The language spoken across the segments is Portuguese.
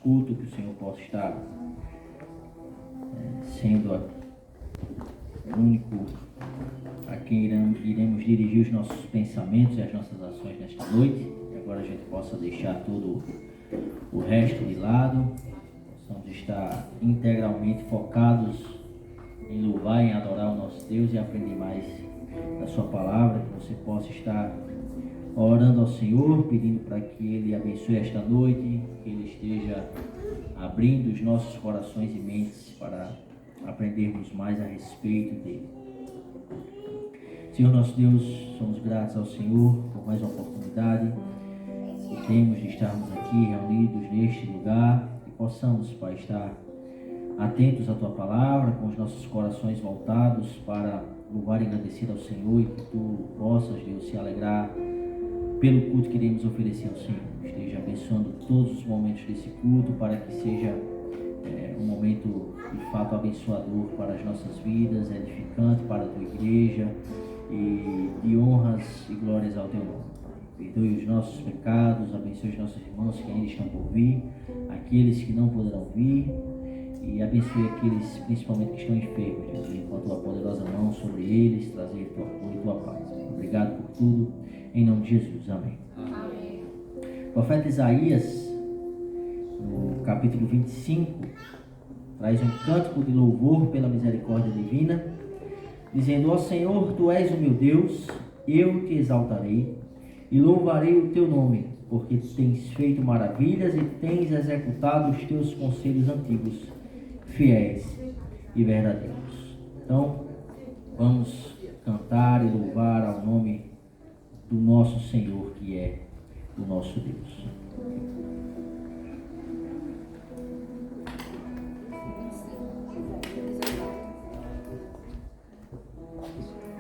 culto, que o Senhor possa estar sendo o único a quem iremos dirigir os nossos pensamentos e as nossas ações nesta noite. E agora a gente possa deixar todo o resto de lado, possamos estar integralmente focados em louvar, em adorar o nosso Deus e aprender mais da sua palavra, que você possa estar orando ao Senhor, pedindo para que Ele abençoe esta noite, que Ele esteja abrindo os nossos corações e mentes para aprendermos mais a respeito dele. Senhor nosso Deus, somos gratos ao Senhor por mais uma oportunidade que temos de estarmos aqui reunidos neste lugar, que possamos, Pai, estar atentos à Tua palavra, com os nossos corações voltados para louvar e agradecer ao Senhor, e que Tu possas, Deus, se alegrar pelo culto que iremos oferecer ao Senhor. Esteja abençoando todos os momentos desse culto, para que seja um momento de fato abençoador para as nossas vidas, edificante para a Tua igreja, e de honras e glórias ao Teu nome. Perdoe os nossos pecados, abençoe os nossos irmãos que ainda estão por vir, aqueles que não poderão vir, e abençoe aqueles principalmente que estão enfermos, Jesus, com a Tua poderosa mão sobre eles, trazer Tua cura e Tua paz. Obrigado por tudo, em nome de Jesus. Amém. Amém. O profeta Isaías, no capítulo 25, traz um cântico de louvor pela misericórdia divina, dizendo: ó Senhor, Tu és o meu Deus, eu Te exaltarei e louvarei o Teu nome, porque tens feito maravilhas e tens executado os Teus conselhos antigos, fiéis e verdadeiros. Então, vamos cantar e louvar ao nome do nosso Senhor, que é o nosso Deus.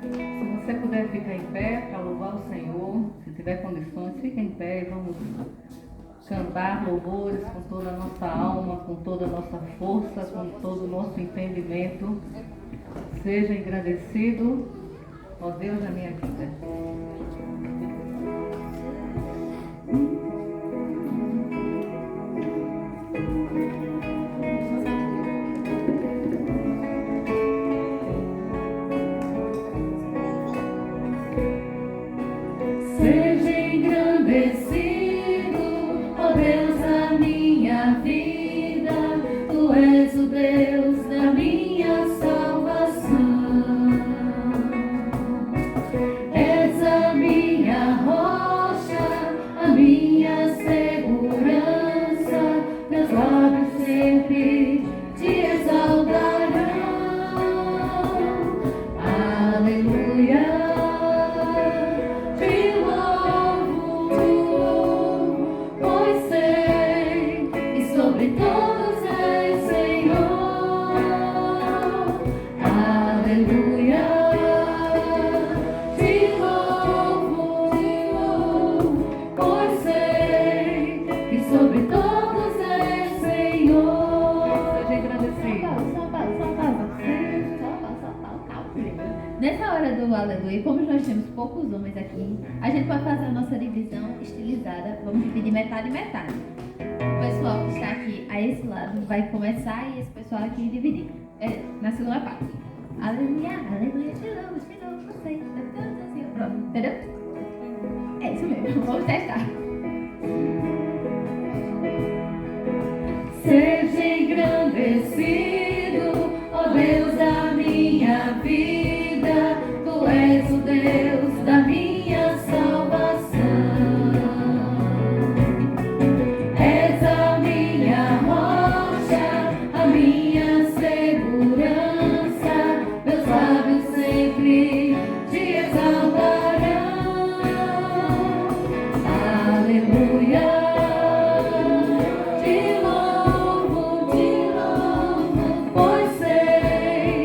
Se você puder ficar em pé para louvar o Senhor, se tiver condições, fique em pé e vamos cantar louvores com toda a nossa alma, com toda a nossa força, com todo o nosso entendimento. Seja engrandecido, ó Deus, da minha vida. Seja engrandecido, ó Deus da minha vida, Tu és o Deus da minha salvação. És a minha rocha, a minha segurança, meus lábios sempre Te exaltarão. Aleluia. Nessa hora do aleluia, como nós temos poucos homens aqui, a gente pode fazer a nossa divisão estilizada. Vamos dividir metade e metade. O pessoal que está aqui a esse lado vai começar e esse pessoal aqui dividir. Na segunda parte. Aleluia, aleluia, te louvo, você. Pronto, entendeu? É isso mesmo, vamos testar. Seja engrandecido, ó Deus da minha vida, Tu és o Deus da minha salvação. És a minha rocha, a minha segurança, meus lábios sempre Te exaltarão. Aleluia. Te louvo, pois sei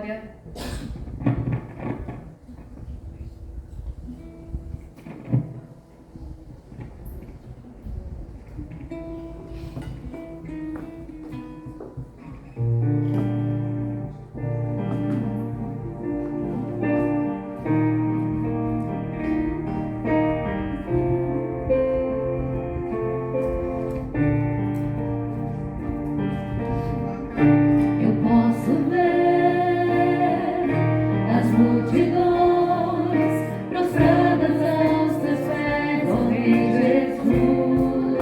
glória. Eu posso ver as multidões prostradas aos teus pés, ó Rei Jesus.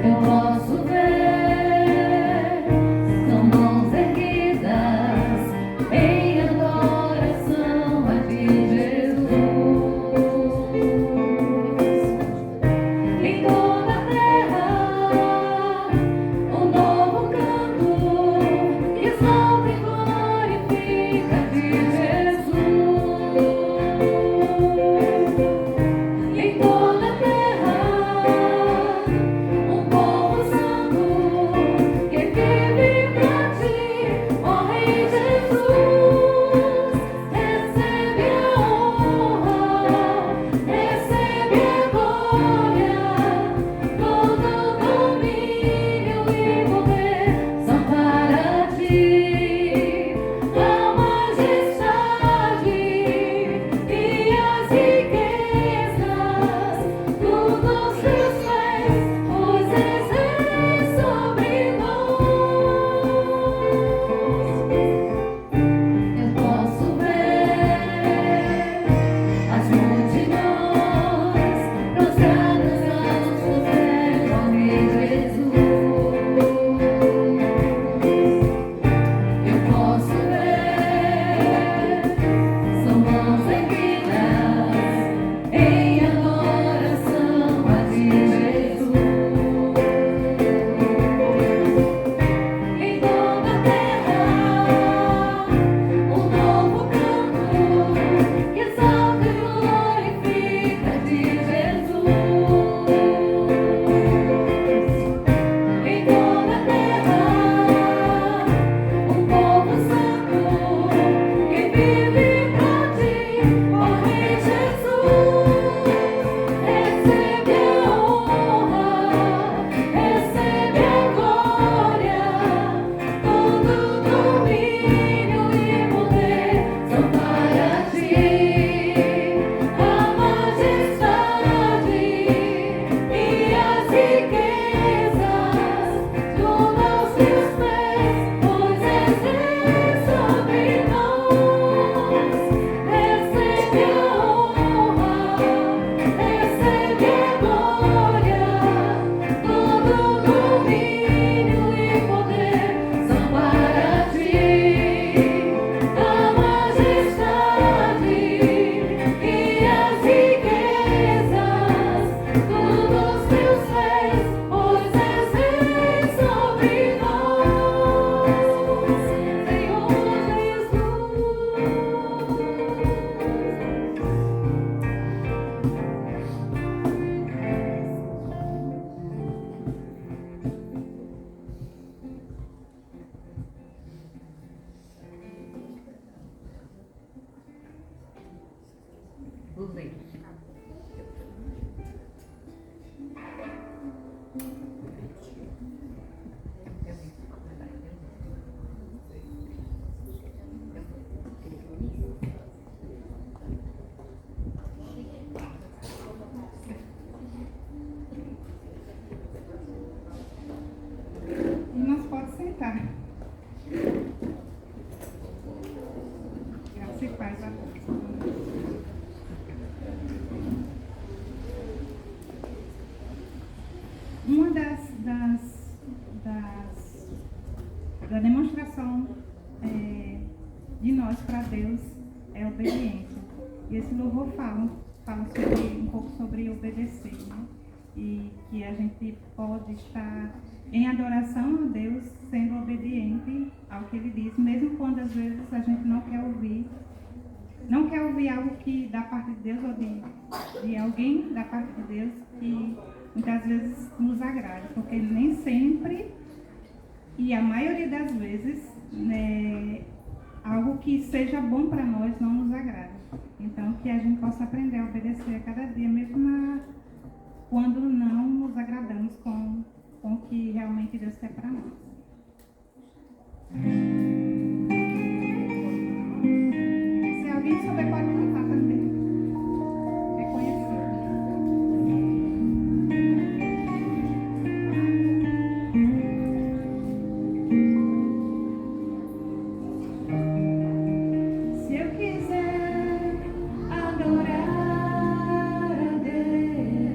Eu posso ver são mãos erguidas em adoração a ti, Jesus. Em toda a terra um novo canto que exalta e glorifica a ti, Jesus. Em toda a terra um povo santo que vive pra ti, ó Rei Jesus. Recebe a honra, recebe a glória, todo domínio e poder são para ti. A majestade e as riquezas, tudo aos teus pés, pois és Rei sobre nós. Eu posso ver as multidões prostradas aos teus pés, ó Rei Jesus. Eu posso ver são mãos erguidas em adoração a ti, Jesus. Em toda a terra um novo canto que exalta e glorifica a ti, Jesus. Em toda a terra um povo santo que vive pra ti, ó Rei Jesus. Recebe a honra, recebe a glória, todo domínio e poder são para ti. A majestade e as riquezas, tudo aos teus pés, pois és Rei sobre nós. Recebe a honra, recebe a glória, todo domínio e poder são para ti. A majestade e as riquezas, tudo aos teus pés, pois és Rei sobre nós, Senhor Usei. Irmãos, pode sentar. Graça e paz a todos. Uma da demonstração de nós para Deus é a obediência. E esse louvor fala um pouco sobre obedecer, né? E que a gente pode estar em adoração a Deus, sendo obediente ao que Ele diz, mesmo quando às vezes a gente não quer ouvir algo que da parte de Deus ou de alguém da parte de Deus que muitas vezes nos agrada, porque nem sempre E a maioria das vezes, né, algo que seja bom para nós não nos agrada. Então, que a gente possa aprender a obedecer a cada dia, mesmo quando não nos agradamos com o que realmente Deus quer para nós. Se alguém souber, pode cantar também. É conhecido. Se eu quiser adorar a Deus,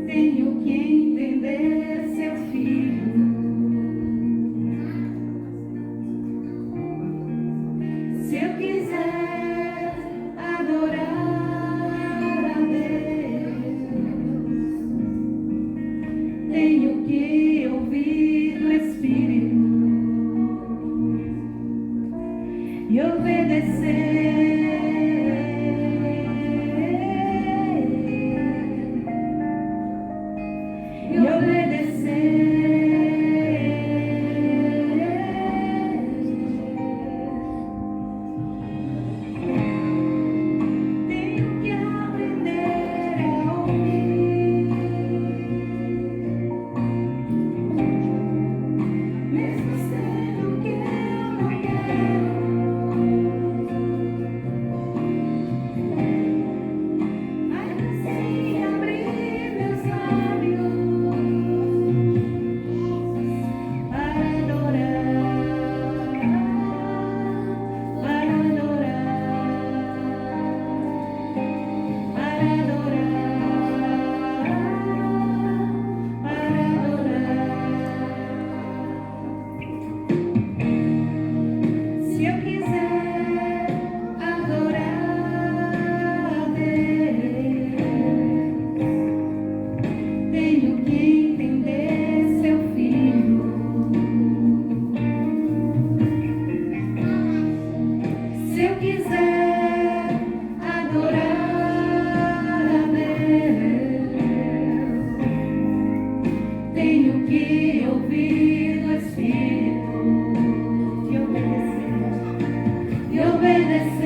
tenho que entender seu filho. Se eu quiser adorar a Deus, tenho que ouvir do Espírito e obedecer. E obedecer. Tenho que aprender a ouvir, mesmo sendo que eu não quero. Ainda assim abrir meus lábios para adorar, para adorar, para adorar. Se eu quiser adorar a Deus, tenho que entender seu filho. Se eu quiser adorar a Deus, tenho que ouvir do Espírito e obedecer. E obedecer.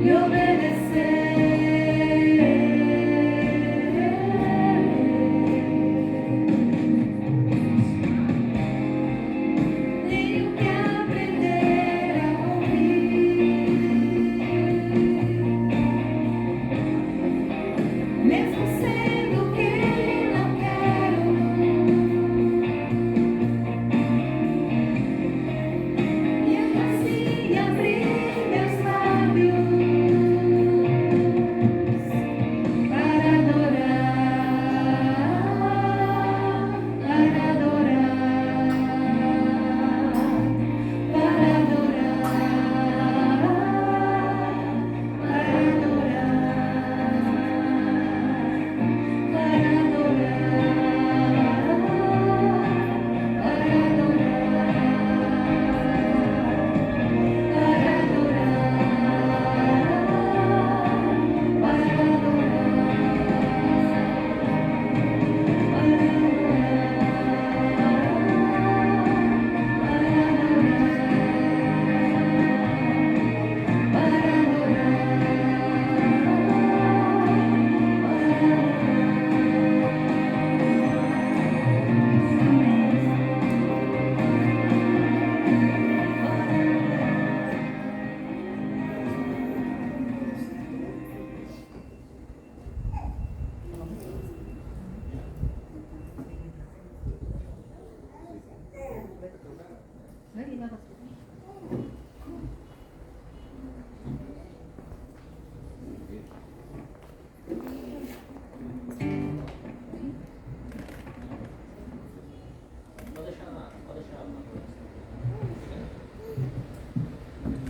E obedecer. Tenho que aprender a ouvir, mesmo sendo que não quero. E assim abrir meus lábios para adorar, para adorar, para adorar, para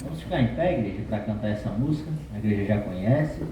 Vamos ficar em pé, igreja, para cantar essa música. A igreja já conhece.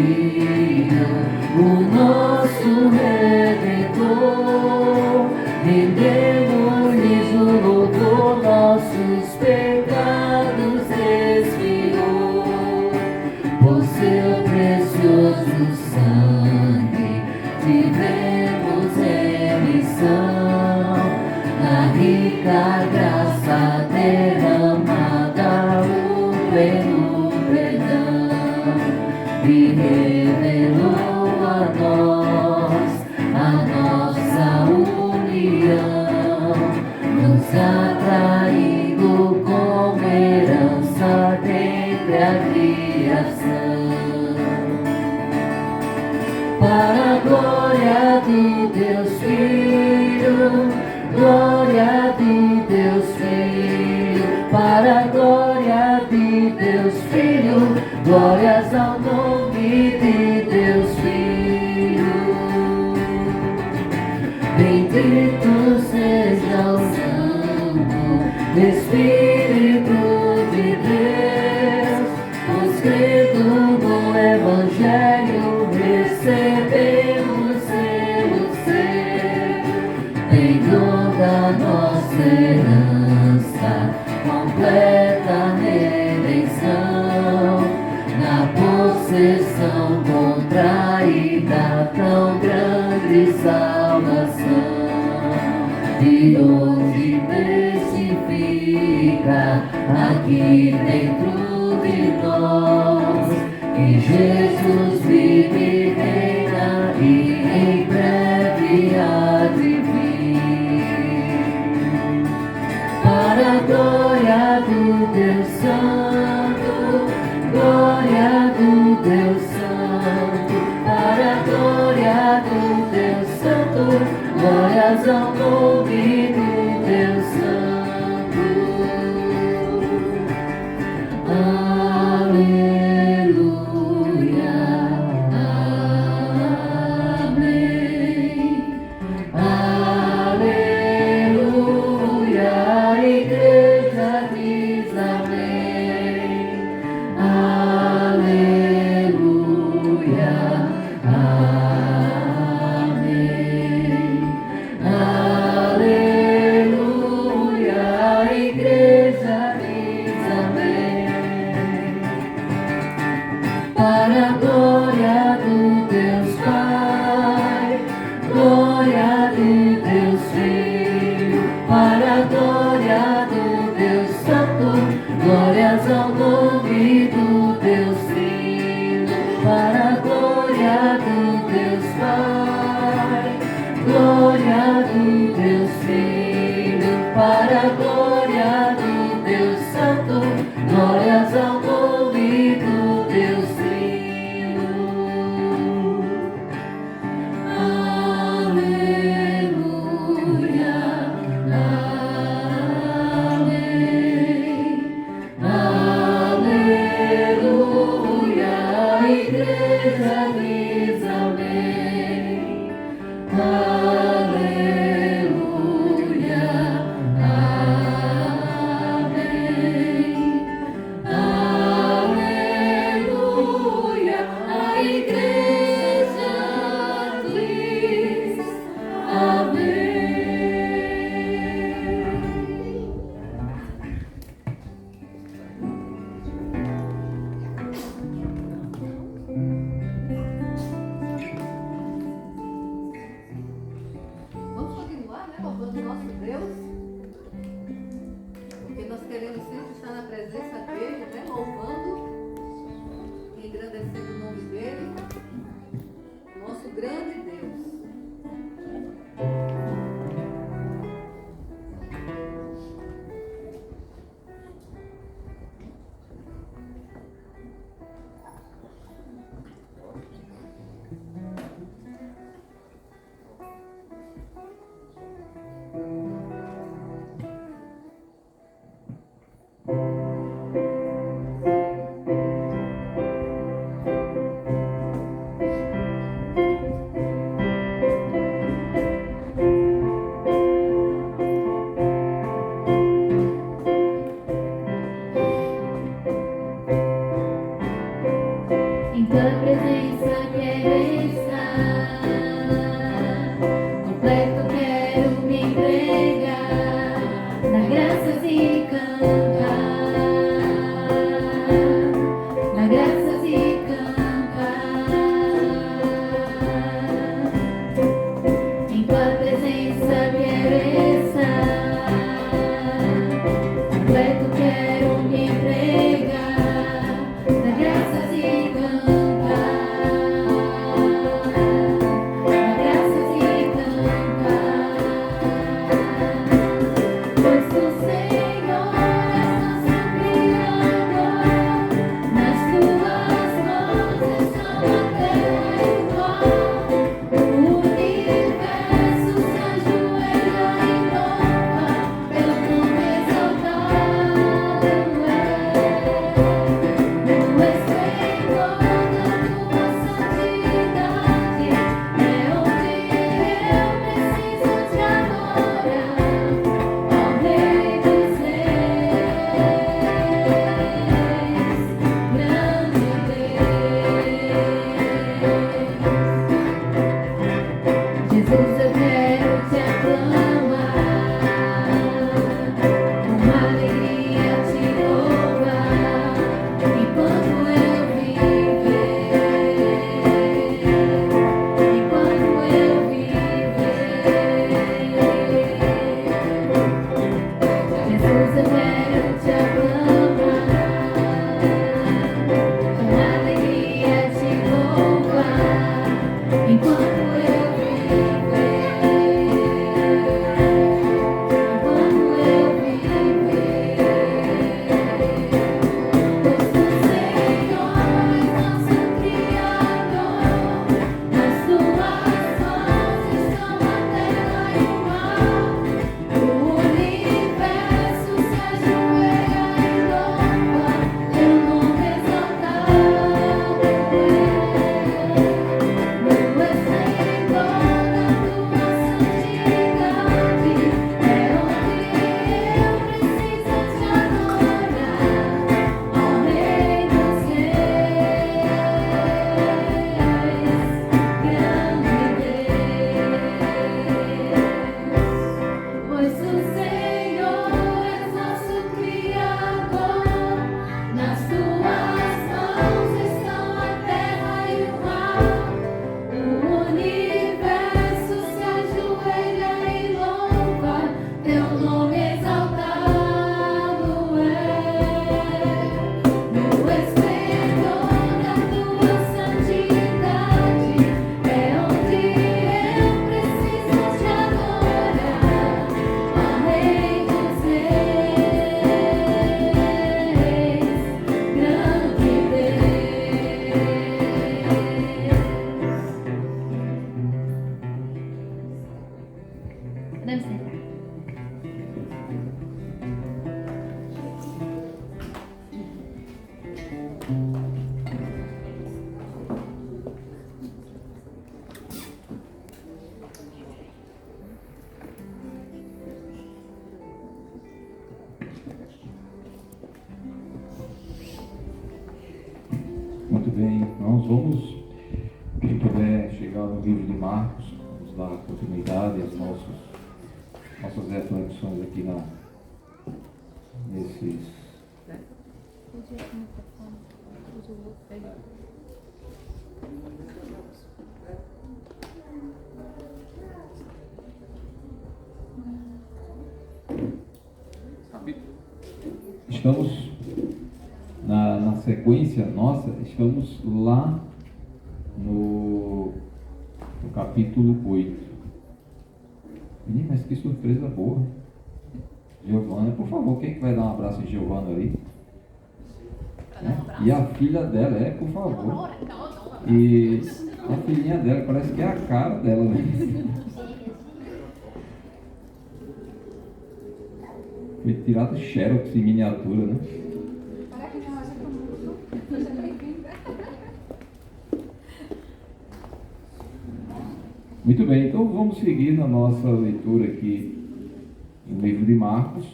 Filho, o nosso Redentor. Rendemos-lhes o louvor, nossos pecados expiou. Por seu precioso sangue tivemos remissão. Na rica graça derramada, o pleno perdão, e revelou a nós a nossa união, nos atraindo como herança dentre a criação. Para a glória do Deus Filho, glória do Deus Filho, para a glória de Deus Filho, glórias ao nome de Deus Filho. Bendito seja o Santo Espírito de Deus, pois crendo no Evangelho recebemos seu ser, em toda nossa herança, completa redenção, na possessão contraída, tão grande salvação, e hoje testifica aqui dentro de nós que Jesus vive e reina e em breve há de vir. Para a glória do Deus Santo, glória do Deus Santo, para a glória do Deus Santo, glórias ao nome do Deus Santo. Aleluia, amém. Aleluia, a igreja diz amém. Aleluia, amém. Aleluia, a igreja diz amém. Para a glória do Deus Pai, glória do Deus Filho, para a glória do Deus Santo, glórias ao nome do Deus Filho, para a glória do Deus Pai, glória do Deus Filho, para a glória do Deus Santo, glórias ao nome do Deus Filho. Aleluia, amém. Aleluia, a igreja diz amém. Aleluia, amém. Aleluia, a igreja diz amém. Vamos continuar, né, louvando o nosso Deus, porque nós queremos sempre estar na presença dele, né, louvando e engrandecendo o nome dele, nosso grande Deus. Em tua presença quero estar completo, quero me entregar na graça de cantar, na graça de cantar. Em tua presença quero estar completo, quero me entregar na graça de cantar, na graça de cantar. Pois o Senhor é nosso Criador, nas tuas mãos estão a terra e o mar, o universo se ajoelha e louva, teu nome exaltado no esplendor da tua santidade, é onde eu preciso te adorar, ó Rei dos Reis, grande Deus. Jesus, eu quero te aclamar, com alegria te louvar, enquanto eu viver, enquanto eu viver. Jesus, eu quero te aclamar, com alegria te louvar, enquanto eu viver, enquanto eu viver. Pois o Senhor é nosso Criador, nas tuas mãos estão a terra e o mar, o universo se ajoelha e louva, teu nome exaltado no esplendor da tua santidade, é onde eu preciso te adorar, ó Rei dos Reis, grande Deus. Pois o Senhor é nosso Criador, nas tuas mãos estão a terra e o mar, o universo se ajoelha e louva, teu nome exaltado no esplendor da tua santidade, é onde eu preciso te adorar, ó Rei dos Reis, grande Deus. Podemos sentar. Muito bem, irmãos, vamos, quem puder chegar no livro de Marcos, vamos dar continuidade às nossas reflexões aqui nesses. Estamos na sequência nossa, estamos lá no capítulo 8. Menino, mas que surpresa boa. Giovana, por favor, quem que vai dar um abraço em Giovana ali? E a filha dela, por favor. E a filhinha dela, parece que é a cara dela, né? Foi tirado xerox em miniatura, né? Muito bem, então vamos seguir na nossa leitura aqui no livro de Marcos.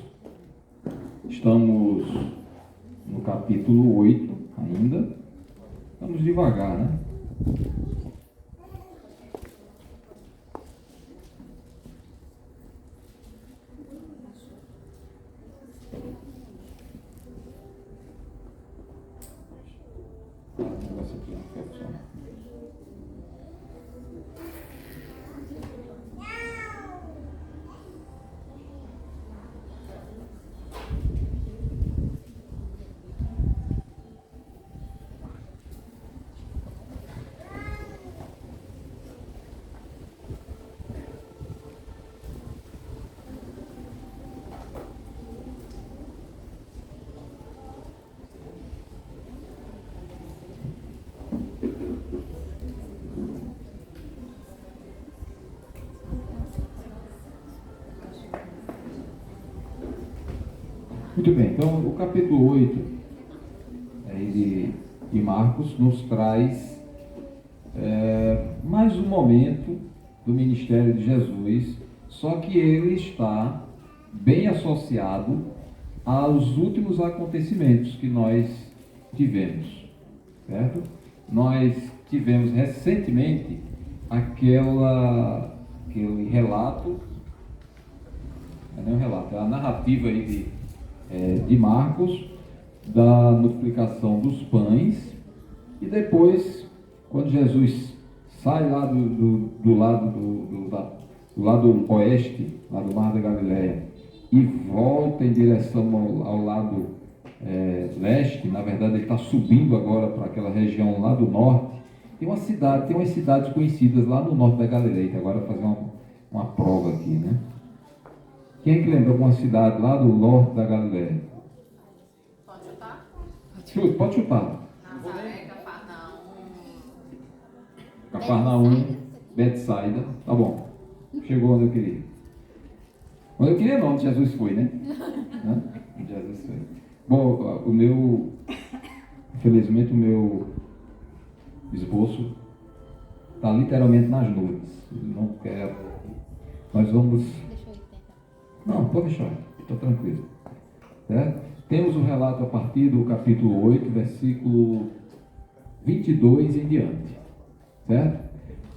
Estamos no capítulo 8 ainda. Vamos devagar, né? Um negócio aqui, não quer funcionar. Muito bem, então o capítulo 8 de Marcos nos traz mais um momento do ministério de Jesus, só que ele está bem associado aos últimos acontecimentos que nós tivemos, certo? Nós tivemos recentemente aquele relato, não é um relato, é a narrativa aí de Marcos, da multiplicação dos pães, e depois, quando Jesus sai lá do lado oeste, lá do Mar da Galileia, e volta em direção ao lado leste, na verdade ele está subindo agora para aquela região lá do norte, tem umas cidades conhecidas lá no norte da Galileia, que agora vou fazer uma prova aqui, né? Quem é que lembra alguma cidade lá do norte da Galileia? Pode chutar? Pode chutar. Nazaré, Cafarnaum, Betsaida. Tá bom. Chegou onde eu queria. Onde eu queria não, onde Jesus foi, né? Onde Jesus foi. Bom, infelizmente o meu esboço está literalmente nas nuvens. Não quero. Nós vamos... Não, pode deixar, estou tranquilo. Certo? Temos o relato a partir do capítulo 8, versículo 22 em diante. Certo?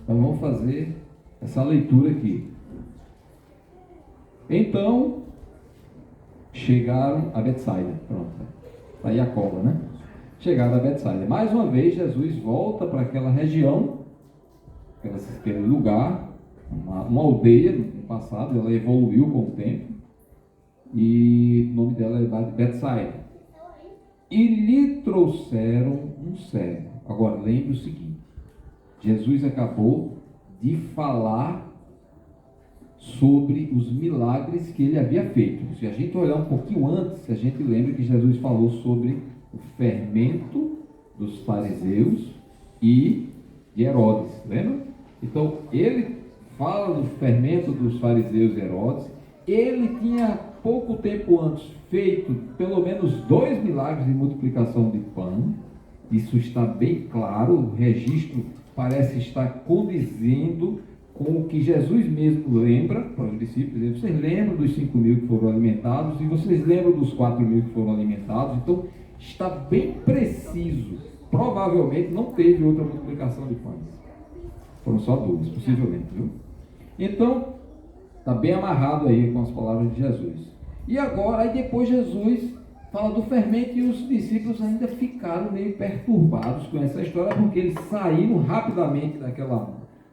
Então vamos fazer essa leitura aqui. Então, chegaram a Betsaida. Pronto. Está aí a cobra, né? Chegaram a Betsaida. Mais uma vez, Jesus volta para aquela região, aquele lugar, uma aldeia no passado, ela evoluiu com o tempo, e o nome dela é Betsaida. E lhe trouxeram um cego. Agora, lembre o seguinte, Jesus acabou de falar sobre os milagres que ele havia feito. Se a gente olhar um pouquinho antes, a gente lembra que Jesus falou sobre o fermento dos fariseus e de Herodes, lembra? Então, ele fala do fermento dos fariseus e Herodes. Ele tinha pouco tempo antes feito pelo menos 2 milagres de multiplicação de pão. Isso está bem claro, o registro parece estar condizendo com o que Jesus mesmo lembra para os discípulos. Vocês lembram dos 5.000 que foram alimentados e vocês lembram dos 4.000 que foram alimentados. Então está bem preciso. Provavelmente não teve outra multiplicação de pães. Foram só 2, possivelmente, viu? Então, está bem amarrado aí com as palavras de Jesus. E agora, aí depois Jesus fala do fermento e os discípulos ainda ficaram meio perturbados com essa história, porque eles saíram rapidamente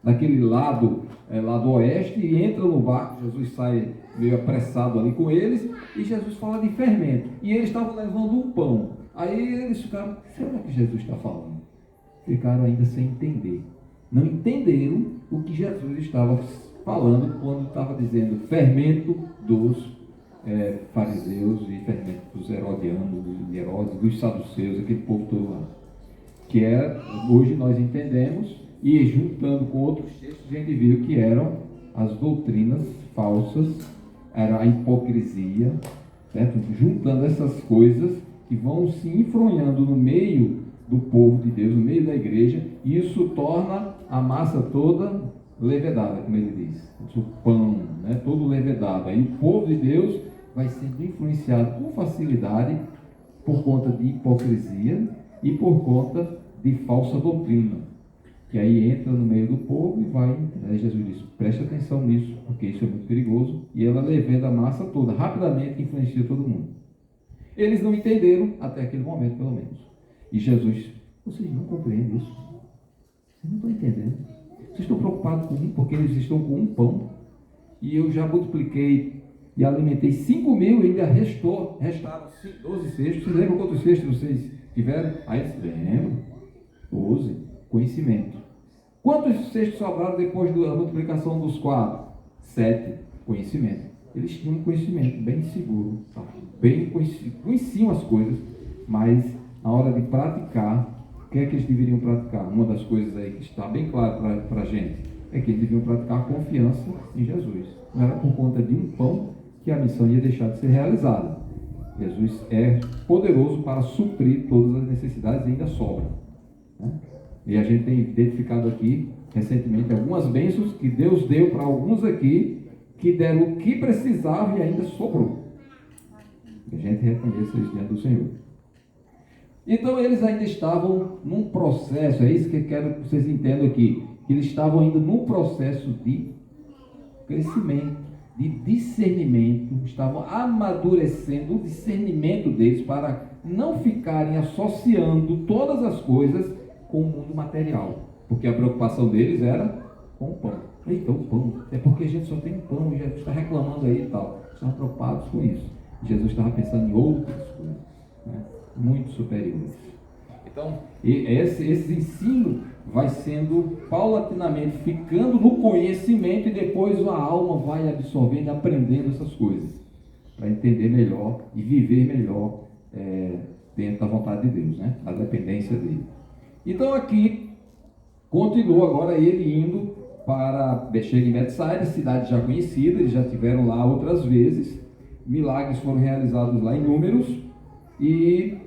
daquele lado oeste e entram no barco. Jesus sai meio apressado ali com eles e Jesus fala de fermento. E eles estavam levando um pão. Aí eles ficaram, será que Jesus está falando? Ficaram ainda sem entender. Não entenderam o que Jesus estava falando quando estava dizendo fermento dos fariseus e fermento dos herodianos, de Herodes, dos saduceus, aquele povo todo lá. Que hoje nós entendemos, e juntando com outros textos, a gente viu que eram as doutrinas falsas, era a hipocrisia, certo? Juntando essas coisas que vão se enfronhando no meio do povo de Deus, no meio da igreja, e isso torna a massa toda levedada, como ele diz. O pão, né? Todo levedado. Aí o povo de Deus vai sendo influenciado com facilidade por conta de hipocrisia e por conta de falsa doutrina. Que aí entra no meio do povo e vai. Aí Jesus diz, preste atenção nisso, porque isso é muito perigoso. E ela levando a massa toda, rapidamente influencia todo mundo. Eles não entenderam até aquele momento, pelo menos. E Jesus Vocês não compreendem isso. Vocês não estão entendendo. Vocês estão preocupados comigo porque eles estão com um pão e eu já multipliquei e alimentei 5.000 e ainda restaram 12 cestos. Vocês lembram quantos cestos vocês tiveram? Aí eles lembram. 12. Conhecimento. Quantos cestos sobraram depois da multiplicação dos 4? 7. Conhecimento. Eles tinham um conhecimento bem seguro, tá? Bem conheciam as coisas, mas na hora de praticar, o que é que eles deveriam praticar? Uma das coisas aí que está bem claro para a gente é que eles deviam praticar a confiança em Jesus. Não era por conta de um pão que a missão ia deixar de ser realizada. Jesus é poderoso para suprir todas as necessidades e ainda sobra, né? E a gente tem identificado aqui recentemente algumas bênçãos que Deus deu para alguns aqui que deram o que precisava e ainda sobrou. Que a gente reconheça isso diante do Senhor. Então eles ainda estavam num processo, é isso que eu quero que vocês entendam aqui, que eles estavam ainda num processo de crescimento, de discernimento, estavam amadurecendo o discernimento deles para não ficarem associando todas as coisas com o mundo material, porque a preocupação deles era com o pão. Eita, o pão, é porque a gente só tem pão e Jesus está reclamando aí e tal. Estavam preocupados com isso. Jesus estava pensando em outras coisas, né? Muito superiores. Então, esse ensino vai sendo paulatinamente ficando no conhecimento e depois a alma vai absorvendo e aprendendo essas coisas para entender melhor e viver melhor dentro da vontade de Deus, né? A dependência dele. Então aqui continua agora ele indo para chega em Betsaida, cidade já conhecida, eles já estiveram lá outras vezes, milagres foram realizados lá em números, e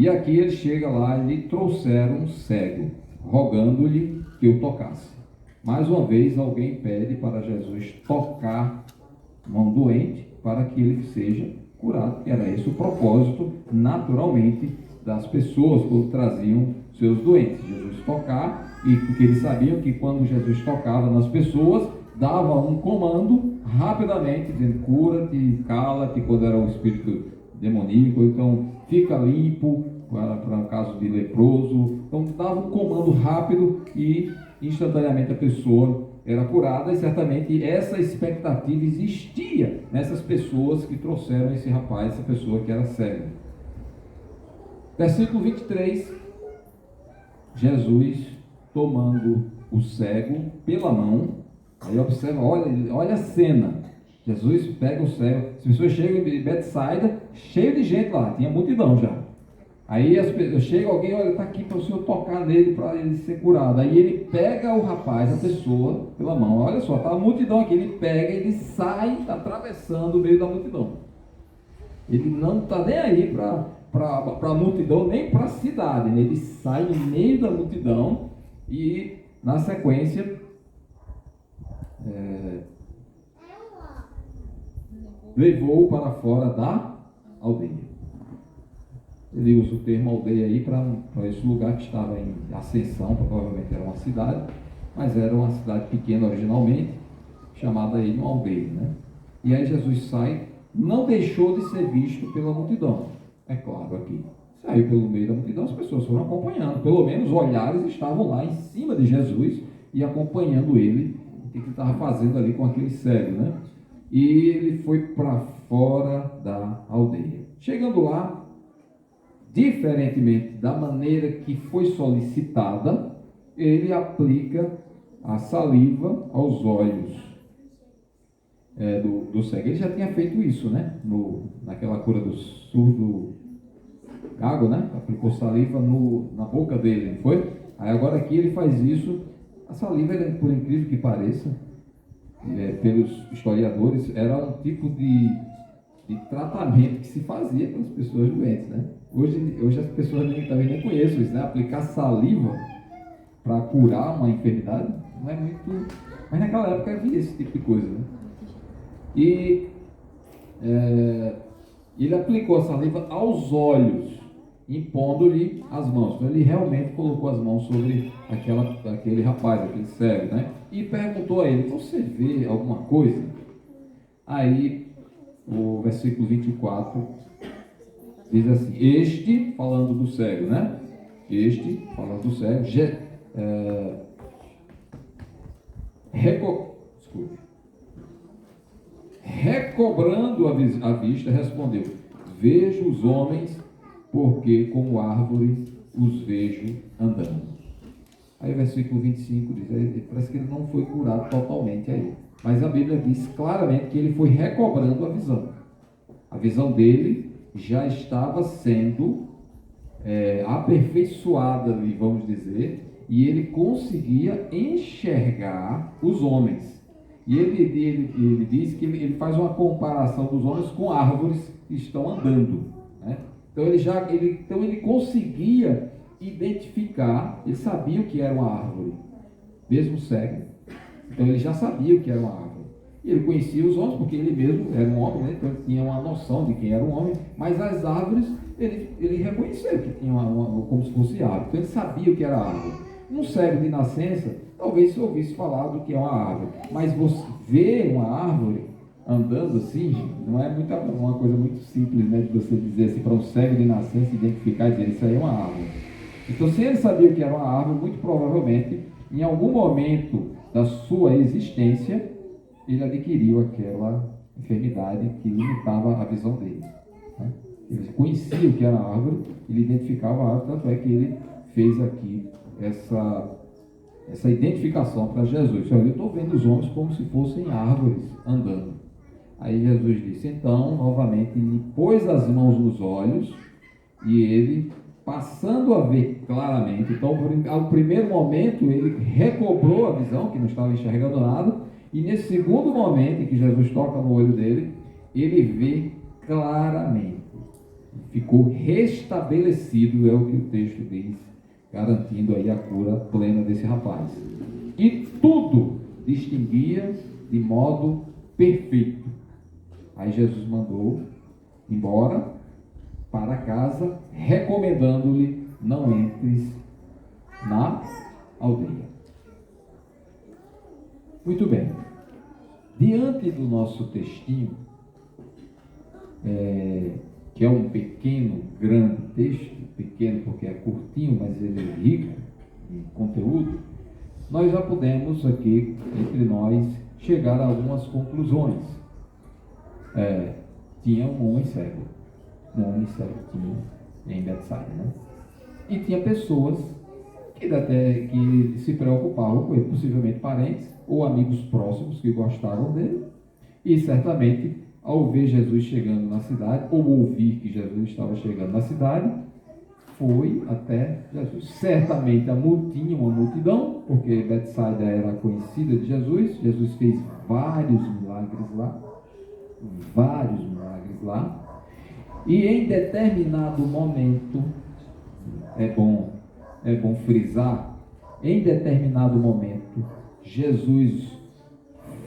aqui ele chega lá e lhe trouxeram um cego, rogando-lhe que o tocasse. Mais uma vez alguém pede para Jesus tocar um doente para que ele seja curado, que era esse o propósito naturalmente das pessoas quando traziam seus doentes. Jesus tocar, e porque eles sabiam que quando Jesus tocava nas pessoas, dava um comando rapidamente, dizendo cura-te, cala-te, quando era o espírito demoníaco, então fica limpo, para o caso de leproso, então dava um comando rápido e instantaneamente a pessoa era curada, e certamente essa expectativa existia nessas pessoas que trouxeram esse rapaz, essa pessoa que era cega. Versículo 23, Jesus tomando o cego pela mão, aí observa, olha a cena, Jesus pega o cego, as pessoas chegam em Betsaida, cheio de gente lá, tinha multidão já. Aí chega alguém, olha, está aqui para o senhor tocar nele para ele ser curado. Aí ele pega o rapaz, a pessoa, pela mão. Olha só, está a multidão aqui. Ele pega, ele sai atravessando o meio da multidão. Ele não está nem aí para a multidão, nem para a cidade, né? Ele sai no meio da multidão e, na sequência, levou-o para fora da aldeia. Ele usa o termo aldeia aí para esse lugar que estava em ascensão, provavelmente era uma cidade, mas era uma cidade pequena originalmente, chamada aí de uma aldeia, né? E aí Jesus sai, não deixou de ser visto pela multidão, é claro aqui. Saiu pelo meio da multidão, as pessoas foram acompanhando, pelo menos olhares estavam lá em cima de Jesus e acompanhando ele, o que ele estava fazendo ali com aquele cego, né? E ele foi para fora da aldeia. Chegando lá, diferentemente da maneira que foi solicitada, ele aplica a saliva aos olhos do cego. Ele já tinha feito isso, né? Naquela cura do surdo gago, né? Aplicou saliva na boca dele, não foi? Aí agora aqui ele faz isso. A saliva, por incrível que pareça, pelos historiadores, era um tipo de tratamento que se fazia para as pessoas doentes, né? Hoje as pessoas talvez nem conheçam isso, né? Aplicar saliva para curar uma enfermidade não é muito... Mas naquela época havia esse tipo de coisa, né? E ele aplicou a saliva aos olhos, impondo-lhe as mãos. Então ele realmente colocou as mãos sobre aquele rapaz, aquele cego, né? E perguntou a ele, você vê alguma coisa? Aí o versículo 24, diz assim: este, falando do cego, né? Este, falando do cego, recobrando a vista, respondeu: vejo os homens, porque como árvores os vejo andando. Aí o versículo 25 diz, parece que ele não foi curado totalmente aí, mas a Bíblia diz claramente que ele foi recobrando a visão. A visão dele já estava sendo aperfeiçoada, vamos dizer, e ele conseguia enxergar os homens. E ele diz que ele faz uma comparação dos homens com árvores que estão andando, né? Então ele conseguia identificar, ele sabia o que era uma árvore, mesmo cego. Então ele já sabia o que era uma árvore. E ele conhecia os homens, porque ele mesmo era um homem, né? Então ele tinha uma noção de quem era um homem, mas as árvores, ele reconheceu que tinha como se fosse árvore. Então ele sabia o que era árvore. Um cego de nascença, talvez se ouvisse falar do que é uma árvore, mas você ver uma árvore andando assim, não é uma coisa muito simples, né, de você dizer assim para um cego de nascença identificar e dizer, isso aí é uma árvore. Então, se ele sabia o que era uma árvore, muito provavelmente, em algum momento da sua existência, ele adquiriu aquela enfermidade que limitava a visão dele, né? Ele conhecia o que era a árvore, ele identificava a árvore, tanto é que ele fez aqui essa identificação para Jesus. Olha, eu estou vendo os homens como se fossem árvores andando. Aí Jesus disse, então, novamente, ele pôs as mãos nos olhos e ele, passando a ver claramente, então, ao primeiro momento, ele recobrou a visão, que não estava enxergando nada, e nesse segundo momento, em que Jesus toca no olho dele, ele vê claramente. Ficou restabelecido, é o que o texto diz, garantindo aí a cura plena desse rapaz. E tudo distinguia de modo perfeito. Aí Jesus mandou embora para casa, recomendando-lhe, não entres na aldeia. Muito bem. Diante do nosso textinho, que é um pequeno, grande texto, pequeno porque é curtinho, mas ele é rico em conteúdo, nós já podemos aqui, entre nós, chegar a algumas conclusões. Tinha um homem cego tinha em Betsaida, né? E tinha pessoas que se preocupavam com ele, possivelmente parentes ou amigos próximos que gostavam dele, e certamente ao ver Jesus chegando na cidade, ou ouvir que Jesus estava chegando na cidade, foi até Jesus. Certamente tinha uma multidão, porque Betsaida era conhecida de Jesus. Jesus fez vários milagres lá, e em determinado momento, é bom frisar, em determinado momento, Jesus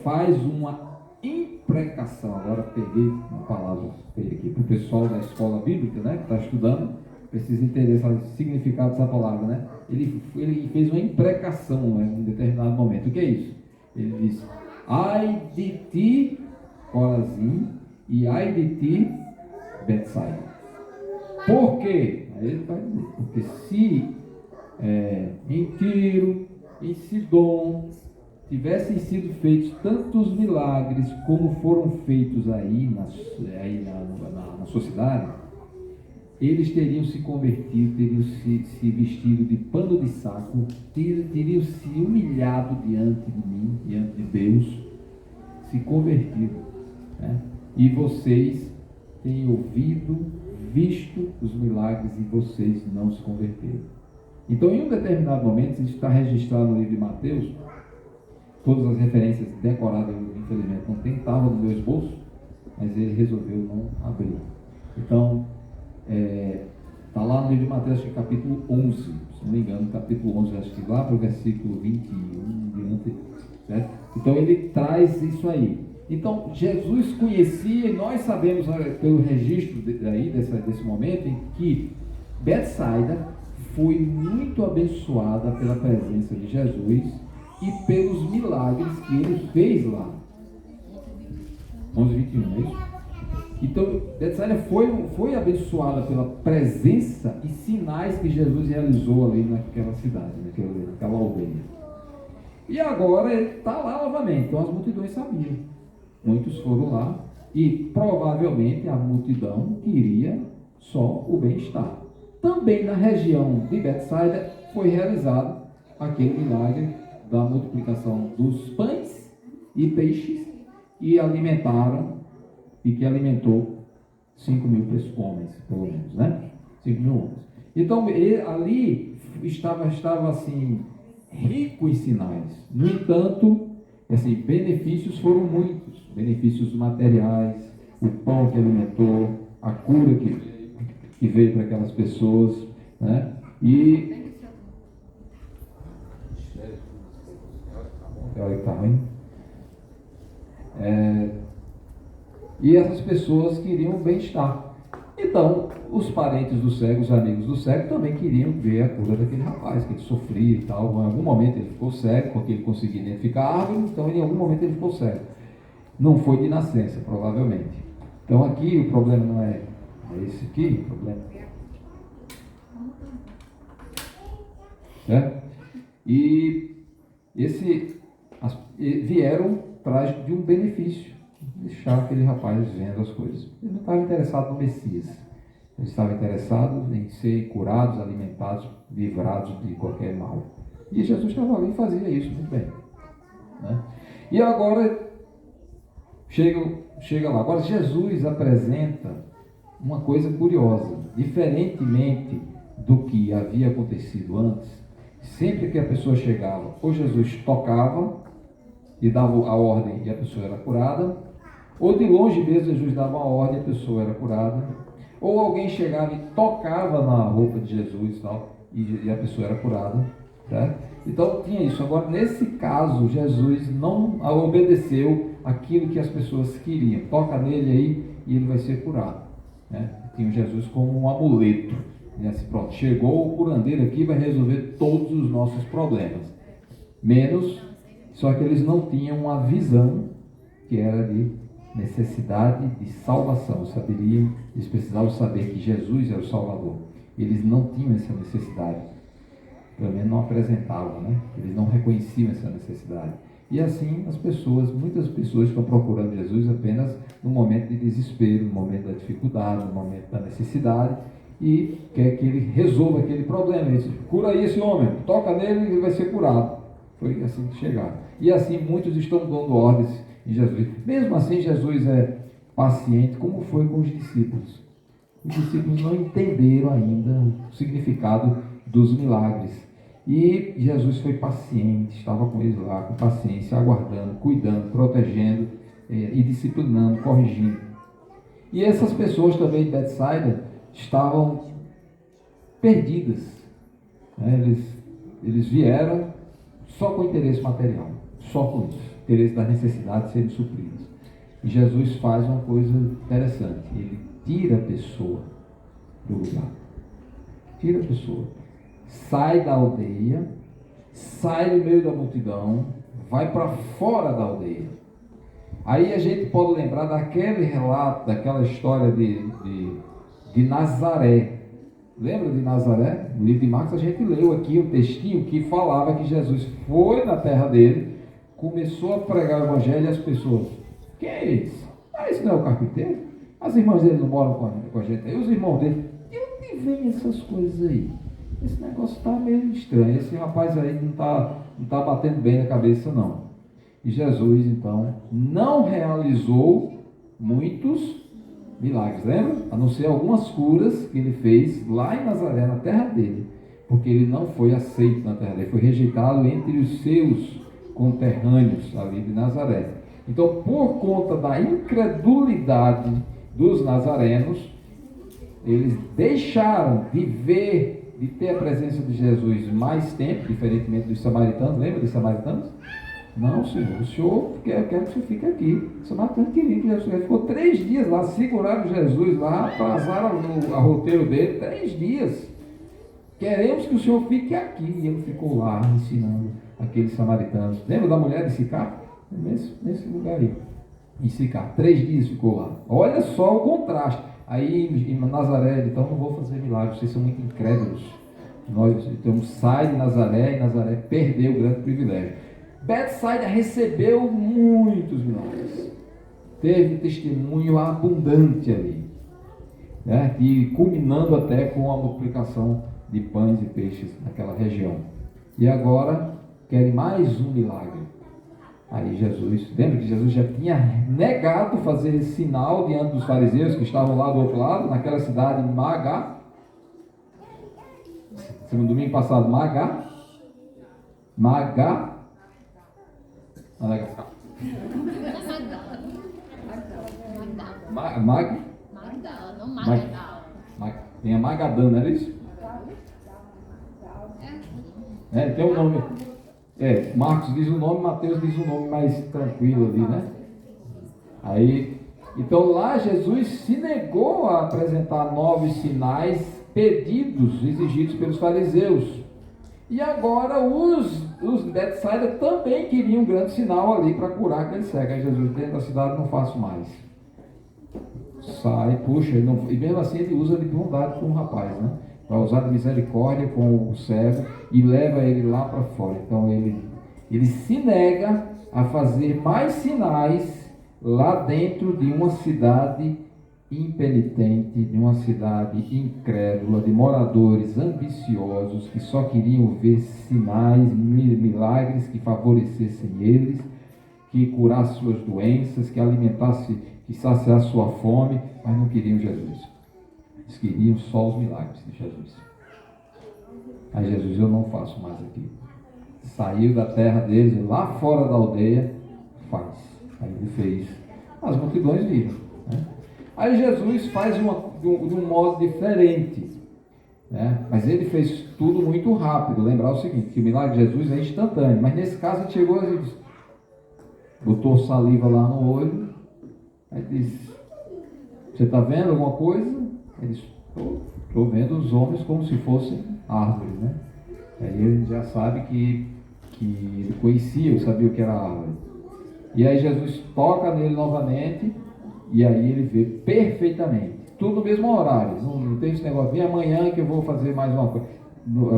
faz uma imprecação. Agora peguei uma palavra aqui para o pessoal da escola bíblica, né, que está estudando, precisa entender o significado dessa palavra, né? Ele fez uma imprecação, né, em determinado momento. O que é isso? Ele disse, ai de ti, Corazim, e ai de ti, Betsaida. Por quê? Aí ele vai dizer, porque se em Tiro, em Sidom, tivessem sido feitos tantos milagres como foram feitos aí na sua cidade, eles teriam se convertido, teriam se vestido de pano de saco, teriam se humilhado diante de mim, diante de Deus, se convertido, né? E vocês têm ouvido, visto os milagres e vocês não se converteram. Então, em um determinado momento, isso está registrado no livro de Mateus, todas as referências decoradas, infelizmente, não tem, estava no meu esboço, mas ele resolveu não abrir. Então, está lá no livro de Mateus, acho que capítulo 11, se não me engano, capítulo 11, acho que lá para o versículo 21, diante, certo? Então, ele traz isso aí. Então, Jesus conhecia, e nós sabemos pelo registro desse momento, em que Betsaida foi muito abençoada pela presença de Jesus e pelos milagres que ele fez lá. 11:21, não é isso? Então, Betsaida foi abençoada pela presença e sinais que Jesus realizou ali naquela cidade, naquela aldeia. E agora ele está lá novamente, então as multidões sabiam. Muitos foram lá e provavelmente a multidão queria só o bem-estar. Também na região de Betsaida foi realizado aquele milagre da multiplicação dos pães e peixes e que alimentou 5 mil homens, pelo menos, né? 5 mil homens. Então, ali estava assim, rico em sinais. No entanto, assim, benefícios foram muitos. Benefícios materiais, o pão que alimentou, a cura que veio para aquelas pessoas, né? E... Olha que tá ruim. E essas pessoas queriam bem-estar. Então, os parentes do cego, os amigos do cego, também queriam ver a cura daquele rapaz, que ele sofria e tal. Em algum momento ele ficou cego, porque ele conseguia identificar a árvore, então em algum momento ele ficou cego. Não foi de nascença, provavelmente. Então aqui o problema não é esse aqui, o problema. Certo? E vieram atrás de um benefício. Deixar aquele rapaz vendo as coisas. Ele não estava interessado no Messias. Ele estava interessado em ser curados, alimentados, livrados de qualquer mal. E Jesus estava ali e fazia isso muito bem. Né? E agora, chega lá. Agora Jesus apresenta uma coisa curiosa. Diferentemente do que havia acontecido antes, sempre que a pessoa chegava, ou Jesus tocava e dava a ordem e a pessoa era curada, ou de longe mesmo Jesus dava uma ordem e a pessoa era curada, ou alguém chegava e tocava na roupa de Jesus e a pessoa era curada. Certo? Então tinha isso. Agora nesse caso Jesus não obedeceu aquilo que as pessoas queriam. Toca nele aí e ele vai ser curado. Né? Tinha Jesus como um amuleto. E assim, pronto, chegou o curandeiro aqui, vai resolver todos os nossos problemas. Menos, só que eles não tinham uma visão que era de necessidade de salvação. Eles precisavam saber que Jesus era o Salvador. Eles não tinham essa necessidade. Pelo menos não apresentavam, né? Eles não reconheciam essa necessidade. E assim muitas pessoas estão procurando Jesus apenas no momento de desespero, no momento da dificuldade, no momento da necessidade, e quer que ele resolva aquele problema. Ele diz, cura aí esse homem, toca nele e ele vai ser curado. Foi assim que chegaram. E assim muitos estão dando ordens em Jesus. Mesmo assim Jesus é paciente, como foi com os discípulos. Os discípulos não entenderam ainda o significado dos milagres. E Jesus foi paciente, estava com eles lá, com paciência, aguardando, cuidando, protegendo e disciplinando, corrigindo. E essas pessoas também de Betsaida estavam perdidas. Né? Eles vieram só com interesse material, só com isso, interesse das necessidades serem supridas. E Jesus faz uma coisa interessante, ele tira a pessoa do lugar. Tira a pessoa. Sai da aldeia, sai do meio da multidão, vai para fora da aldeia. Aí a gente pode lembrar daquele relato, daquela história de Nazaré. Lembra de Nazaré? No livro de Marcos a gente leu aqui um textinho que falava que Jesus foi na terra dele, começou a pregar o evangelho e as pessoas, quem é esse? Ah, esse não é o carpinteiro? As irmãs dele não moram com a gente aí? Os irmãos dele? De onde vem essas coisas aí? Esse negócio está meio estranho, esse rapaz aí não tá batendo bem na cabeça não. E Jesus então não realizou muitos milagres, lembra? A não ser algumas curas que ele fez lá em Nazaré, na terra dele, porque ele não foi aceito na terra dele, foi rejeitado entre os seus conterrâneos ali de Nazaré. Então, por conta da incredulidade dos nazarenos, eles deixaram de ver, de ter a presença de Jesus mais tempo, diferentemente dos samaritanos. Lembra dos samaritanos? Não, Senhor, o Senhor, eu quero que o Senhor fique aqui. O samaritano queria que Jesus ficou 3 dias lá, seguraram Jesus lá, atrasaram a roteiro dele 3 dias. Queremos que o Senhor fique aqui. E ele ficou lá ensinando aqueles samaritanos. Lembra da mulher de Sicar? Nesse lugar aí. em Sicar. 3 dias ficou lá. Olha só o contraste. Aí em Nazaré, então não vou fazer milagre, vocês são muito incrédulos. Nós então sai de Nazaré e Nazaré perdeu o grande privilégio. Betsaida recebeu muitos milagres. Teve testemunho abundante ali, né? E culminando até com a multiplicação de pães e peixes naquela região. E agora querem mais um milagre. Aí Jesus, lembra que Jesus já tinha negado fazer esse sinal diante dos fariseus que estavam lá do outro lado, naquela cidade de Magá. No domingo passado, Magá. Magdala, não Magdala. Tem a Magadã, não era isso? Tem um nome. Marcos diz o nome, Mateus diz o nome mais tranquilo ali, né? Aí, então lá Jesus se negou a apresentar novos sinais pedidos, exigidos pelos fariseus. E agora os Betsaida também queriam um grande sinal ali para curar aquele cego. Aí Jesus, dentro da cidade, não faço mais. Sai, puxa, e mesmo assim ele usa de bondade com o rapaz, né? Para usar de misericórdia com o cego e leva ele lá para fora. Então ele se nega a fazer mais sinais lá dentro de uma cidade impenitente, de uma cidade incrédula, de moradores ambiciosos que só queriam ver sinais, milagres que favorecessem eles, que curassem suas doenças, que alimentassem, que saciassem sua fome, mas não queriam Jesus. Eles queriam só os milagres de Jesus. Aí Jesus, eu não faço mais aqui. Saiu da terra deles, lá fora da aldeia, faz. Aí ele fez. As multidões viram, né? Aí Jesus faz de um modo diferente, né? Mas ele fez tudo muito rápido. Lembrar o seguinte, que o milagre de Jesus é instantâneo, mas nesse caso ele chegou e disse, botou saliva lá no olho, aí disse, você está vendo alguma coisa? Ele disse, estou vendo os homens como se fossem árvores, né? Aí ele já sabe que ele conhecia, sabia o que era árvore. E aí Jesus toca nele novamente, e aí ele vê perfeitamente, tudo no mesmo horário, não tem esse negócio, vem amanhã que eu vou fazer mais uma coisa.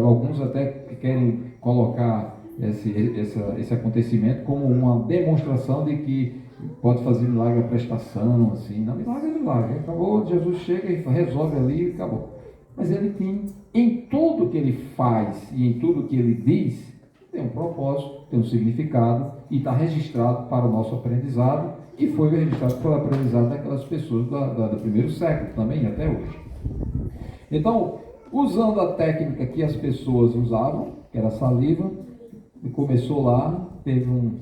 Alguns até querem colocar esse acontecimento como uma demonstração de que pode fazer milagre a prestação, assim. Não, milagre é milagre, acabou, Jesus chega e resolve ali e acabou. Mas ele tem, em tudo que ele faz e em tudo que ele diz, tem um propósito, tem um significado e está registrado para o nosso aprendizado e foi registrado para o aprendizado daquelas pessoas do primeiro século também, até hoje. Então, usando a técnica que as pessoas usavam, que era a saliva, e começou lá, teve um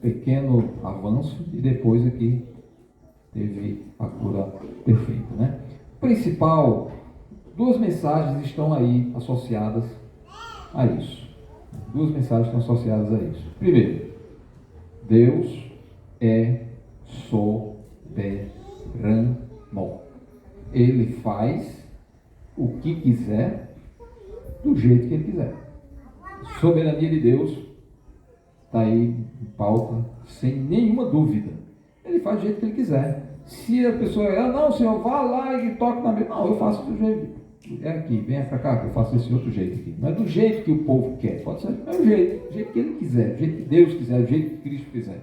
pequeno avanço e depois aqui teve a cura perfeita, né? Principal, 2 mensagens estão aí associadas a isso. 2 mensagens estão associadas a isso. Primeiro, Deus é soberano. Ele faz o que quiser, do jeito que ele quiser. Soberania de Deus está aí em pauta, sem nenhuma dúvida. Ele faz do jeito que ele quiser. Se a pessoa, não, Senhor, vá lá e toque na minha. Não, eu faço do jeito. É aqui, venha para cá, que eu faço desse outro jeito aqui. Não é do jeito que o povo quer, pode ser, é do jeito que ele quiser, do jeito que Deus quiser, do jeito que Cristo quiser.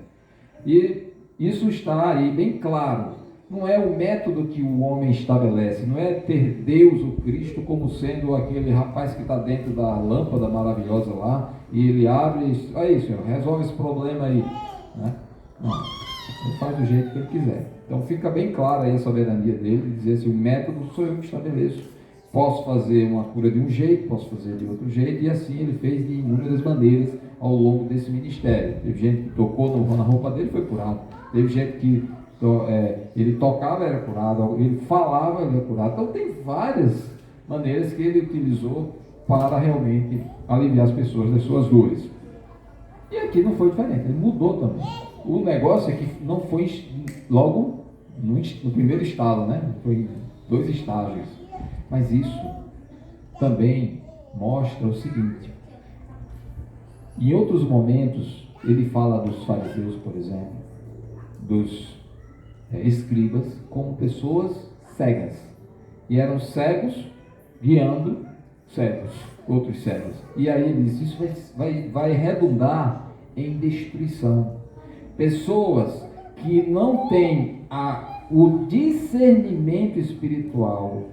E isso está aí bem claro. Não é o método que o homem estabelece, não é ter Deus, o Cristo, como sendo aquele rapaz que está dentro da lâmpada maravilhosa lá, e ele abre e diz, aí, Senhor, resolve esse problema aí. Né? Não, ele faz do jeito que ele quiser. Então fica bem clara aí a soberania dele, dizer assim, o método sou eu que estabeleço. Posso fazer uma cura de um jeito, posso fazer de outro jeito, e assim ele fez de inúmeras maneiras ao longo desse ministério. Teve gente que tocou na roupa dele, foi curado. Teve gente que ele tocava, era curado. Ele falava, ele era curado. Então tem várias maneiras que ele utilizou para realmente aliviar as pessoas das suas dores. E aqui não foi diferente, ele mudou também. O negócio é que não foi logo no primeiro estado, né? Foi em 2 estágios. Mas isso também mostra o seguinte: em outros momentos, ele fala dos fariseus, por exemplo, dos escribas como pessoas cegas. E eram cegos guiando cegos, outros cegos. E aí ele diz, isso vai redundar em destruição. Pessoas que não têm o discernimento espiritual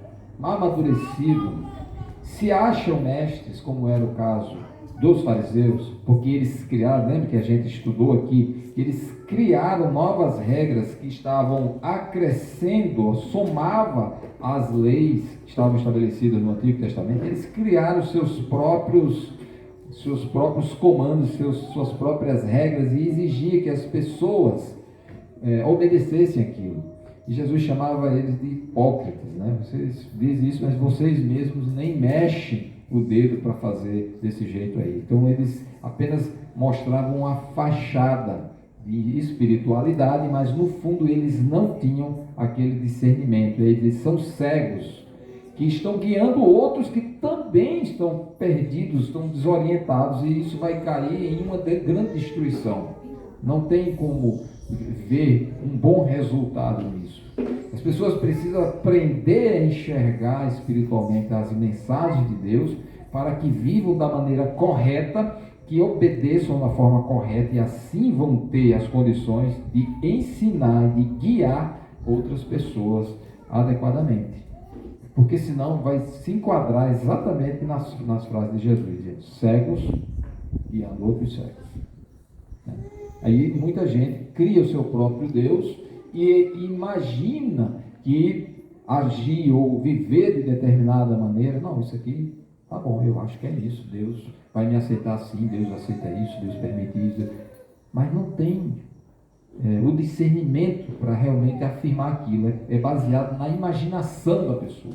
amadurecido, se acham mestres, como era o caso dos fariseus, porque eles criaram, lembra que a gente estudou aqui, eles criaram novas regras que estavam acrescendo, somava às leis que estavam estabelecidas no Antigo Testamento. Eles criaram seus próprios comandos, suas próprias regras, e exigia que as pessoas obedecessem aquilo. E Jesus chamava eles de hipócritas, né? Vocês dizem isso, mas vocês mesmos nem mexem o dedo para fazer desse jeito aí. Então eles apenas mostravam uma fachada de espiritualidade, mas no fundo eles não tinham aquele discernimento. Eles são cegos que estão guiando outros que também estão perdidos, estão desorientados, e isso vai cair em uma grande destruição. Não tem como ver um bom resultado nisso. As pessoas precisam aprender a enxergar espiritualmente as mensagens de Deus para que vivam da maneira correta, que obedeçam da forma correta, e assim vão ter as condições de ensinar e de guiar outras pessoas adequadamente. Porque senão vai se enquadrar exatamente nas frases de Jesus, dizendo, cegos guiando outros cegos. Aí muita gente cria o seu próprio Deus e imagina que agir ou viver de determinada maneira, não, isso aqui tá bom, eu acho que é isso, Deus vai me aceitar assim, Deus aceita isso, Deus permite isso, mas não tem o discernimento para realmente afirmar aquilo. É baseado na imaginação da pessoa.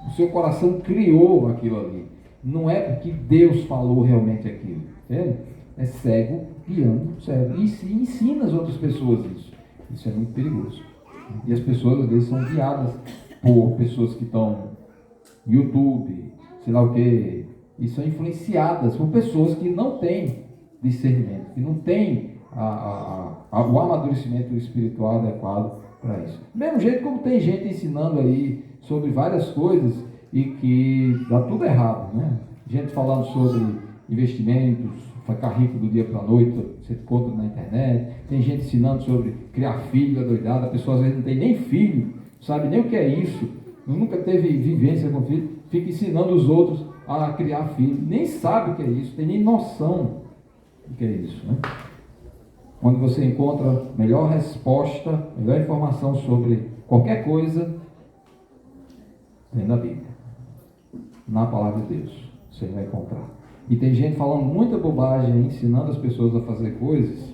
O seu coração criou aquilo ali, não é porque Deus falou realmente aquilo, entende? É cego guiando cego, e se ensina as outras pessoas isso. Isso é muito perigoso. E as pessoas às vezes são guiadas por pessoas que estão no YouTube, sei lá o que, e são influenciadas por pessoas que não têm discernimento, que não têm o amadurecimento espiritual adequado para isso. Do mesmo jeito como tem gente ensinando aí sobre várias coisas e que dá tudo errado, né? Gente falando sobre investimentos, ficar rico do dia para a noite, você encontra na internet. Tem gente ensinando sobre criar filho, adoidada. A pessoa às vezes não tem nem filho, sabe nem o que é isso, nunca teve vivência com filho, fica ensinando os outros a criar filho, nem sabe o que é isso, tem nem noção do que é isso, né? Onde você encontra melhor resposta, melhor informação sobre qualquer coisa, vem na Bíblia, na palavra de Deus, você vai encontrar. E tem gente falando muita bobagem, ensinando as pessoas a fazer coisas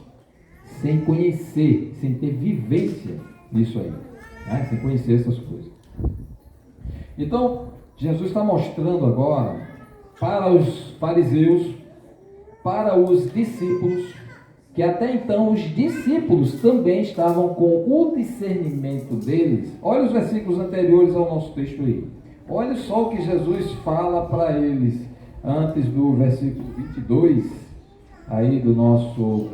sem conhecer, sem ter vivência nisso aí, né? Sem conhecer essas coisas. Então, Jesus está mostrando agora para os fariseus, para os discípulos, que até então os discípulos também estavam com o discernimento deles. Olha os versículos anteriores ao nosso texto aí. Olha só o que Jesus fala para eles. Antes do versículo 22, aí do nosso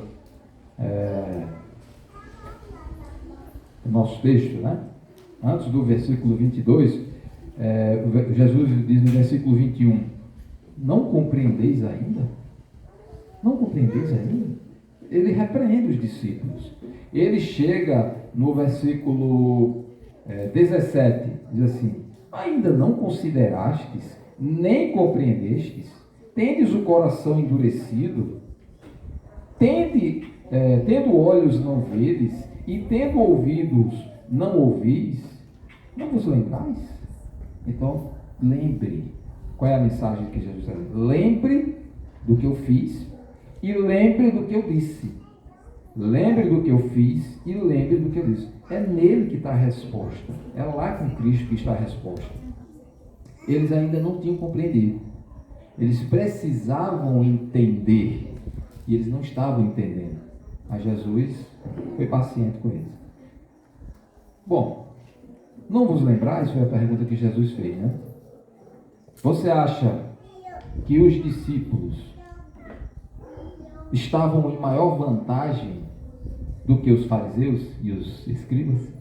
texto, né? Antes do versículo 22, Jesus diz no versículo 21, não compreendeis ainda? Não compreendeis ainda? Ele repreende os discípulos. Ele chega no versículo 17, diz assim, ainda não considerastes, nem compreendestes, tendes o coração endurecido, tendo olhos não vedes, e tendo ouvidos não ouvis, não vos lembrais? Então, lembre, qual é a mensagem que Jesus está dando? Lembre do que eu fiz, e lembre do que eu disse. Lembre do que eu fiz, e lembre do que eu disse. É nele que está a resposta, é lá com Cristo que está a resposta. Eles ainda não tinham compreendido. Eles precisavam entender. E eles não estavam entendendo. Mas Jesus foi paciente com eles. Bom, não vos lembrais? Foi a pergunta que Jesus fez, né? Você acha que os discípulos estavam em maior vantagem do que os fariseus e os escribas?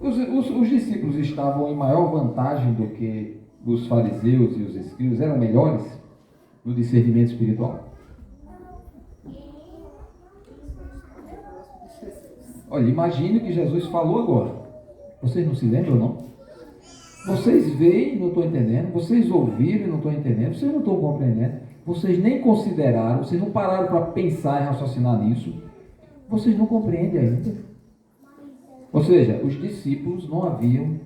Os discípulos estavam em maior vantagem do que os fariseus e os escribas? Eram melhores no discernimento espiritual? Olha, imagine o que Jesus falou agora. Vocês não se lembram, não? Vocês veem e não estão entendendo. Vocês ouviram e não estão entendendo. Vocês não estão compreendendo. Vocês nem consideraram. Vocês não pararam para pensar e raciocinar nisso. Vocês não compreendem ainda. Ou seja, os discípulos não haviam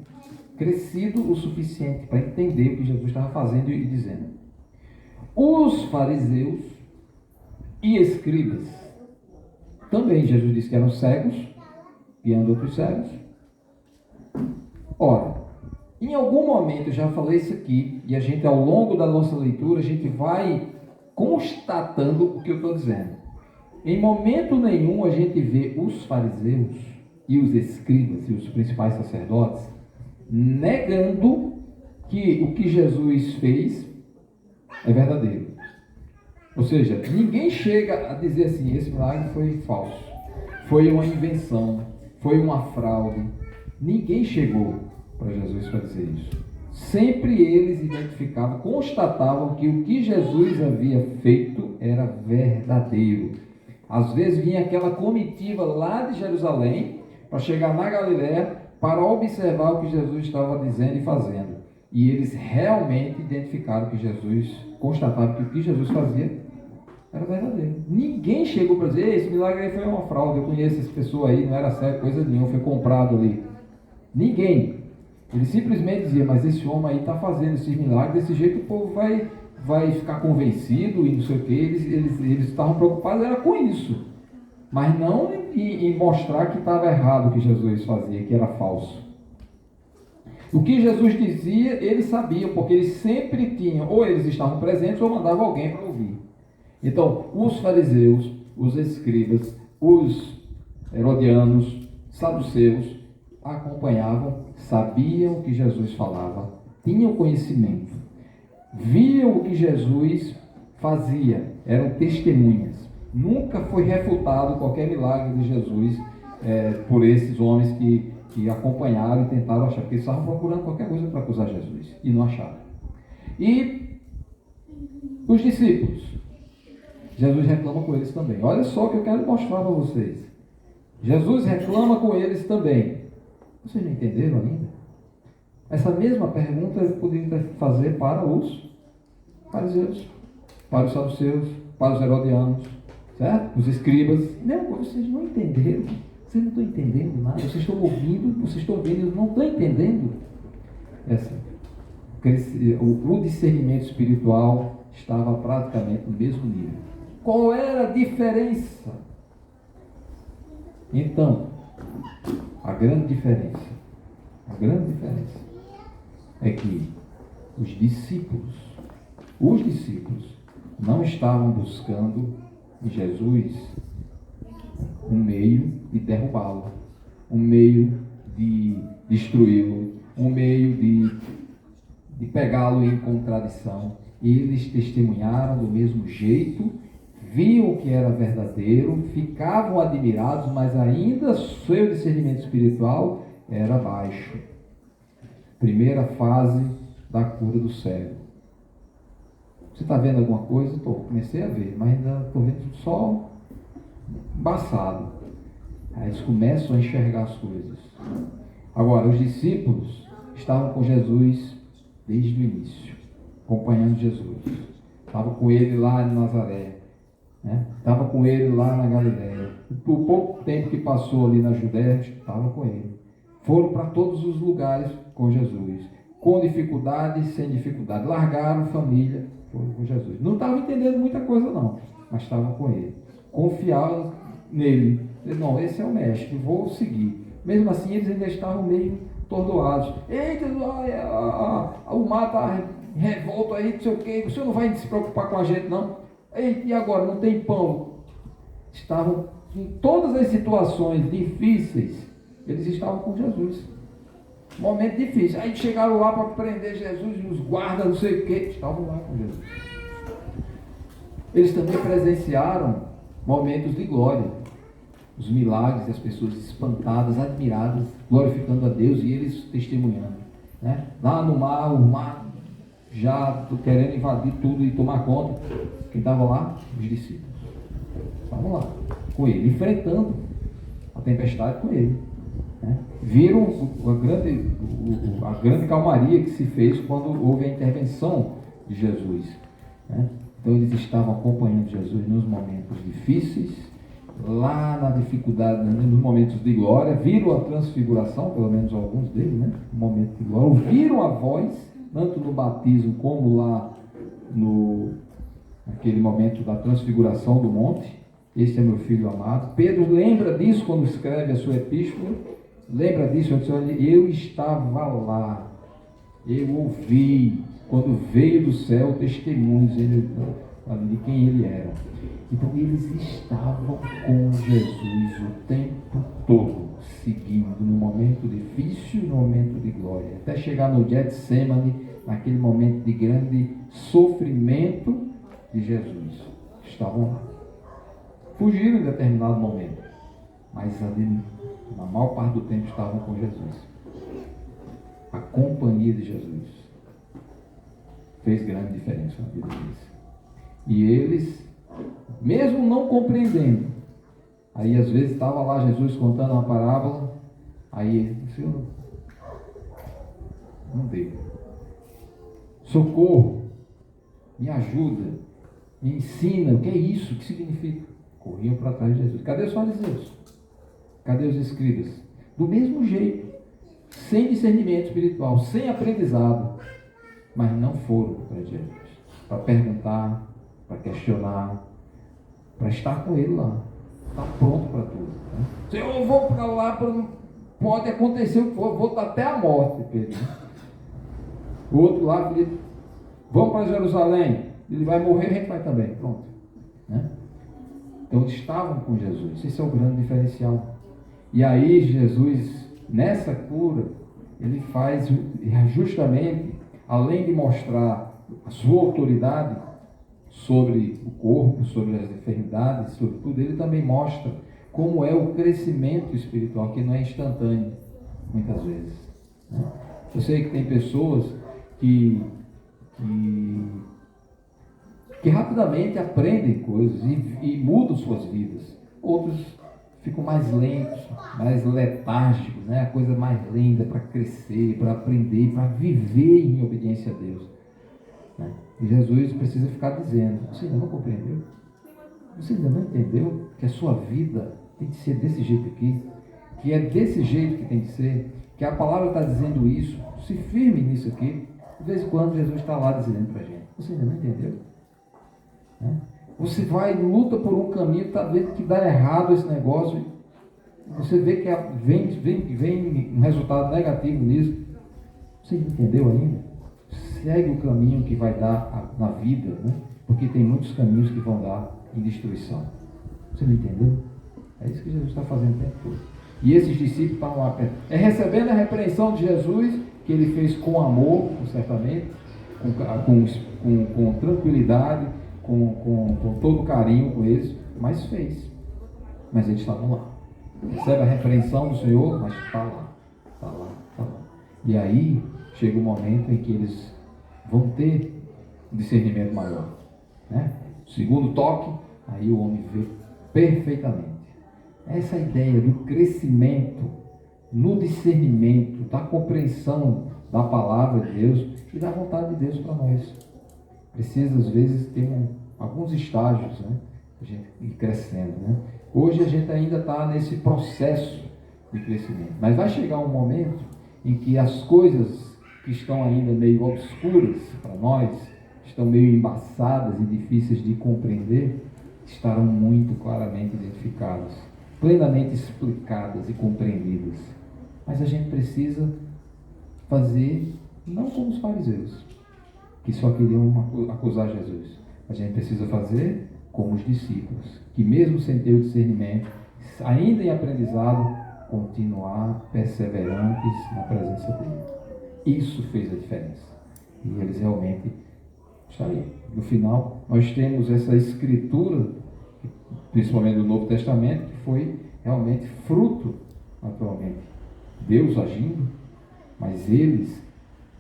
crescido o suficiente para entender o que Jesus estava fazendo e dizendo. Os fariseus e escribas também, Jesus disse que eram cegos, guiando outros cegos. Ora, em algum momento, eu já falei isso aqui, e a gente, ao longo da nossa leitura, a gente vai constatando o que eu estou dizendo. Em momento nenhum, a gente vê os fariseus e os escribas e os principais sacerdotes negando que o que Jesus fez é verdadeiro. Ou seja, ninguém chega a dizer assim, esse milagre foi falso, foi uma invenção, foi uma fraude. Ninguém chegou para Jesus para dizer isso. Sempre eles identificavam, constatavam que o que Jesus havia feito era verdadeiro. Às vezes vinha aquela comitiva lá de Jerusalém para chegar na Galiléia para observar o que Jesus estava dizendo e fazendo. E eles realmente identificaram que Jesus, constatavam que o que Jesus fazia era verdadeiro. Ninguém chegou para dizer, esse milagre aí foi uma fraude, eu conheço essa pessoa aí, não era certo, coisa nenhuma, foi comprado ali. Ninguém. Ele simplesmente dizia, mas esse homem aí está fazendo esses milagres, desse jeito o povo vai ficar convencido e não sei o que. Eles estavam preocupados era com isso. Mas não em mostrar que estava errado o que Jesus fazia, que era falso. O que Jesus dizia, eles sabiam, porque eles sempre tinham, ou eles estavam presentes, ou mandavam alguém para ouvir. Então, os fariseus, os escribas, os herodianos, saduceus, acompanhavam, sabiam o que Jesus falava, tinham conhecimento, viam o que Jesus fazia, eram testemunhas. Nunca foi refutado qualquer milagre de Jesus por esses homens que acompanharam e tentaram achar, porque eles estavam procurando qualquer coisa para acusar Jesus e não acharam. E os discípulos, Jesus reclama com eles também. Olha só o que eu quero mostrar para vocês. Jesus reclama com eles também. Vocês não entenderam ainda? Essa mesma pergunta eu poderia fazer para os fariseus, para os saduceus, para os herodianos, certo? Os escribas. Não, vocês não entenderam. Vocês não estão entendendo nada. Vocês estão ouvindo, vocês estão vendo, não estão entendendo. O discernimento espiritual estava praticamente no mesmo nível. Qual era a diferença? Então, a grande diferença é que os discípulos não estavam buscando em Jesus um meio de derrubá-lo, um meio de destruí-lo, um meio de pegá-lo em contradição. Eles testemunharam do mesmo jeito, viam que era verdadeiro, ficavam admirados, mas ainda seu discernimento espiritual era baixo. Primeira fase da cura do cego. Você está vendo alguma coisa? Comecei a ver, mas ainda estou vendo só embaçado. Aí eles começam a enxergar as coisas. Agora, os discípulos estavam com Jesus desde o início, acompanhando Jesus. Estavam com ele lá em Nazaré. Estava com ele lá na Galiléia. Por pouco tempo que passou ali na Judéia, estava com ele. Foram para todos os lugares com Jesus. Com dificuldade e sem dificuldade. Largaram família, foram com Jesus. Não estavam entendendo muita coisa não, mas estavam com ele. Confiavam nele. Não, esse é o mestre, vou seguir. Mesmo assim, eles ainda estavam meio atordoados. Eita, o mar está revolto aí, não sei o quê. O senhor não vai se preocupar com a gente, não? Eita, e agora? Não tem pão. Estavam em todas as situações difíceis, eles estavam com Jesus. Momento difícil. Aí chegaram lá para prender Jesus e os guardas, não sei o quê. Estavam lá com Jesus. eles também presenciaram momentos de glória, os milagres, as pessoas espantadas, admiradas, glorificando a Deus e eles testemunhando, né? Lá no mar, o mar já querendo invadir tudo e tomar conta. Quem estava lá? Os discípulos. Estavam lá com ele, enfrentando a tempestade com ele, né? Viram a grande calmaria que se fez quando houve a intervenção de Jesus, né? Então eles estavam acompanhando Jesus nos momentos difíceis, lá na dificuldade, nos momentos de glória, viram a transfiguração, pelo menos alguns deles, né? No momento de glória, ouviram a voz, tanto no batismo como lá naquele momento da transfiguração do monte. Este é meu filho amado. Pedro lembra disso quando escreve a sua epístola, lembra disso, eu estava lá, eu ouvi, quando veio do céu testemunhos de quem ele era. Então eles estavam com Jesus o tempo todo, seguindo no momento difícil, no momento de glória, até chegar no Getsemane, naquele momento de grande sofrimento de Jesus. Estavam lá. Fugiram em determinado momento, mas ali, na maior parte do tempo, estavam com Jesus. A companhia de Jesus fez grande diferença na vida deles. E eles, mesmo não compreendendo, aí às vezes estava lá Jesus contando uma parábola, aí o Senhor não deu. Socorro, me ajuda, me ensina, o que é isso? O que significa? Corriam para trás de Jesus. Cadê os fariseus? Cadê os escribas? Do mesmo jeito, sem discernimento espiritual, sem aprendizado, mas não foram para Jesus, para perguntar, para questionar, para estar com ele lá. Está pronto para tudo, né? Senhor, eu vou para lá, pode acontecer o que for, vou até a morte, Pedro. O outro lá, Filipe, vamos para Jerusalém, ele vai morrer, a gente vai também, pronto, né? Então estavam com Jesus, esse é o grande diferencial. E aí Jesus, nessa cura, ele faz justamente, além de mostrar a sua autoridade sobre o corpo, sobre as enfermidades, sobre tudo, ele também mostra como é o crescimento espiritual, que não é instantâneo, muitas vezes, né? Eu sei que tem pessoas que rapidamente aprendem coisas e mudam suas vidas. Outros ficam mais lentos, mais letárgicos, né? A coisa mais lenta para crescer, para aprender, para viver em obediência a Deus, né? E Jesus precisa ficar dizendo: você ainda não compreendeu? Você ainda não entendeu que a sua vida tem que ser desse jeito aqui? Que é desse jeito que tem que ser? Que a palavra está dizendo isso? Se firme nisso aqui. De vez em quando Jesus está lá dizendo para a gente: você ainda não entendeu? Você vai, luta por um caminho, está vendo que dá errado esse negócio, você vê que vem um resultado negativo nisso, você não entendeu ainda? Segue o caminho que vai dar na vida, né? Porque tem muitos caminhos que vão dar em destruição. Você não entendeu? É isso que Jesus está fazendo o tempo todo. E esses discípulos estavam lá perto. É recebendo a repreensão de Jesus, que ele fez com amor, certamente, com tranquilidade, com todo carinho com eles, mas fez. Mas eles estavam lá. Recebe a repreensão do Senhor, mas está lá, está lá, está lá. E aí chega o momento em que eles vão ter um discernimento maior, né? Segundo toque, aí o homem vê perfeitamente. Essa ideia do crescimento no discernimento, da compreensão da palavra de Deus e da vontade de Deus para nós. Precisa, às vezes, ter alguns estágios, né? A gente ir crescendo, né? Hoje a gente ainda está nesse processo de crescimento, mas vai chegar um momento em que as coisas que estão ainda meio obscuras para nós, estão meio embaçadas e difíceis de compreender, estarão muito claramente identificadas, plenamente explicadas e compreendidas. Mas a gente precisa fazer, não como os fariseus, que só queriam acusar Jesus. A gente precisa fazer como os discípulos, que mesmo sem ter o discernimento, ainda em aprendizado, continuar perseverantes na presença dele. Isso fez a diferença. E eles realmente Isso aí. No final, nós temos essa escritura, principalmente do Novo Testamento, que foi realmente fruto, naturalmente, Deus agindo, mas eles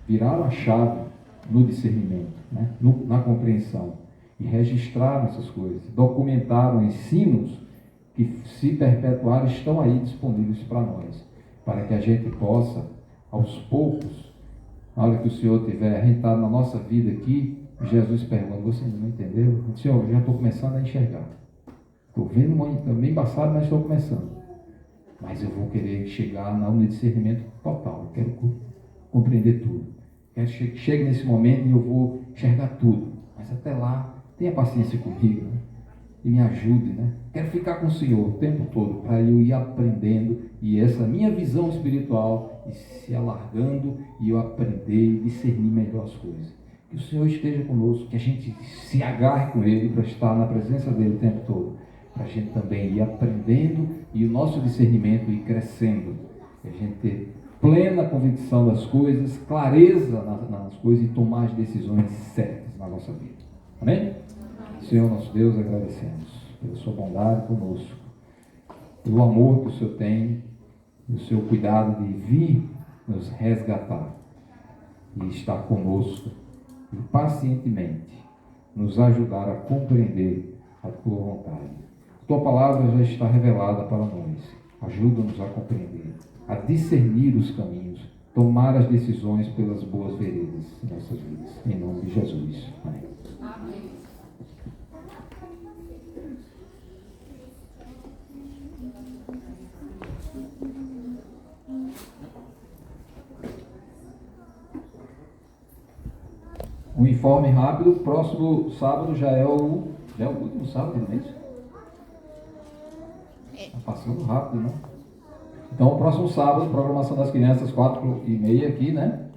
viraram a chave no discernimento, né? Na compreensão, e registraram essas coisas, documentaram ensinos que, se perpetuarem, estão aí disponíveis para nós, para que a gente possa, aos poucos, na hora que o Senhor tiver rentado na nossa vida aqui, Jesus pergunta: você ainda não entendeu? Senhor, eu já estou começando a enxergar. Estou vendo meio embaçado, mas estou começando. Mas eu vou querer chegar no discernimento total. Eu quero compreender tudo. Quero que chegue nesse momento e eu vou enxergar tudo. Mas até lá, tenha paciência comigo, né? E me ajude, né? Quero ficar com o Senhor o tempo todo, para eu ir aprendendo e essa minha visão espiritual ir se alargando e eu aprender e discernir melhor as coisas. Que o Senhor esteja conosco, que a gente se agarre com Ele para estar na presença dEle o tempo todo, para a gente também ir aprendendo e o nosso discernimento ir crescendo, e a gente ter plena convicção das coisas, clareza nas coisas e tomar as decisões certas na nossa vida. Amém? Senhor nosso Deus, agradecemos pela sua bondade conosco, pelo amor que o Senhor tem, e o seu cuidado de vir nos resgatar e estar conosco e pacientemente nos ajudar a compreender a tua vontade. A tua palavra já está revelada para nós. Ajuda-nos a compreender, a discernir os caminhos, tomar as decisões pelas boas veredas em nossas vidas. Em nome de Jesus. Amém. Amém. Um informe rápido: próximo sábado já é o último sábado do mês. Está passando rápido, né? Então, o próximo sábado, programação das crianças, 4h30 aqui, né?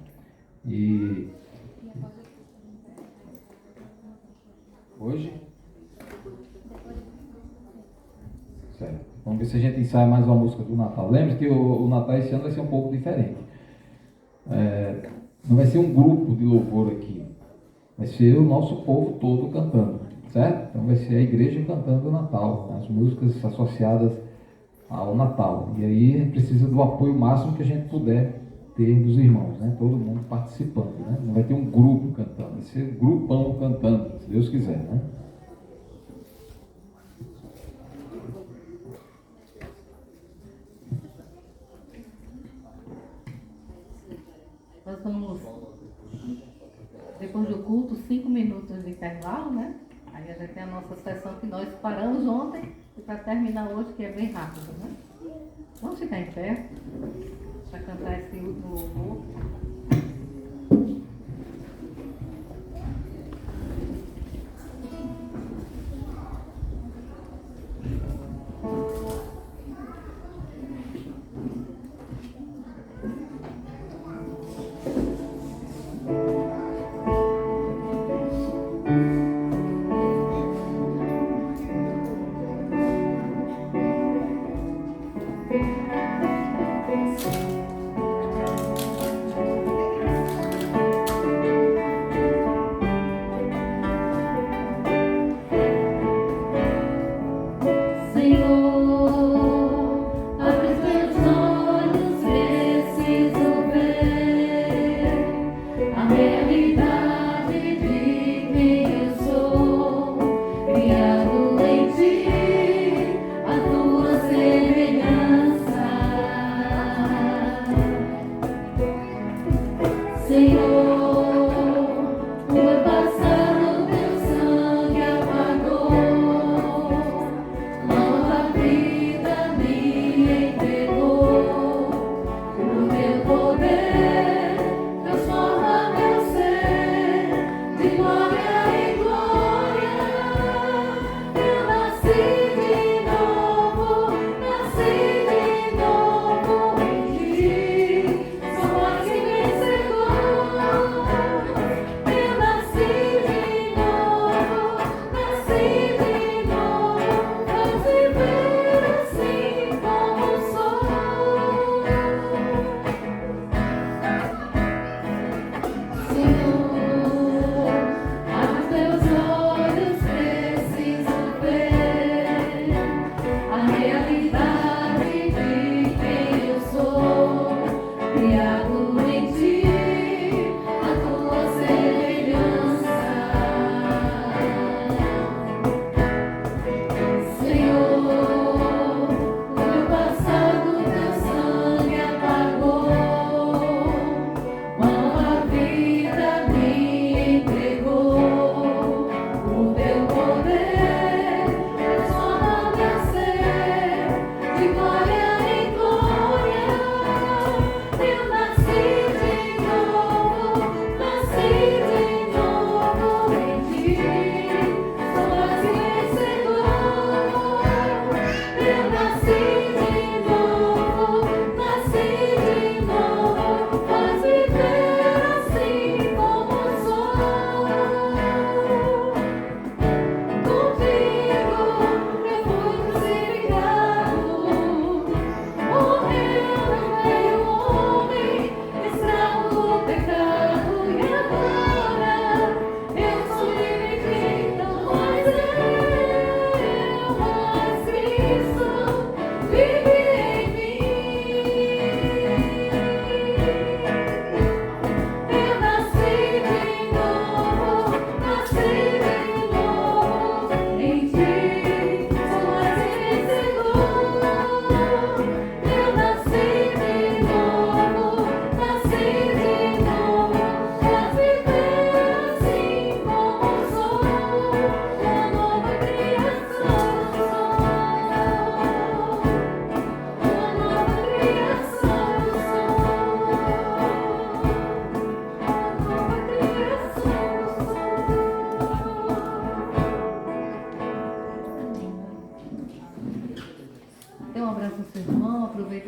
E hoje? Certo. Vamos ver se a gente ensaia mais uma música do Natal. Lembre-se que o Natal esse ano vai ser um pouco diferente. Não vai ser um grupo de louvor aqui. Vai ser o nosso povo todo cantando, certo? Então vai ser a igreja cantando o Natal, as músicas associadas ao Natal. E aí precisa do apoio máximo que a gente puder ter dos irmãos, né? Todo mundo participando, né? Não vai ter um grupo cantando, vai ser um grupão cantando, se Deus quiser, né? Nós vamos, depois do culto, 5 minutos de intervalo, né? Aí a gente tem a nossa sessão que nós paramos ontem e para terminar hoje, que é bem rápido, né? Vamos ficar em pé para cantar esse último louvor.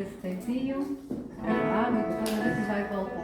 esse tempinho, essa água, depois a gente vai voltar.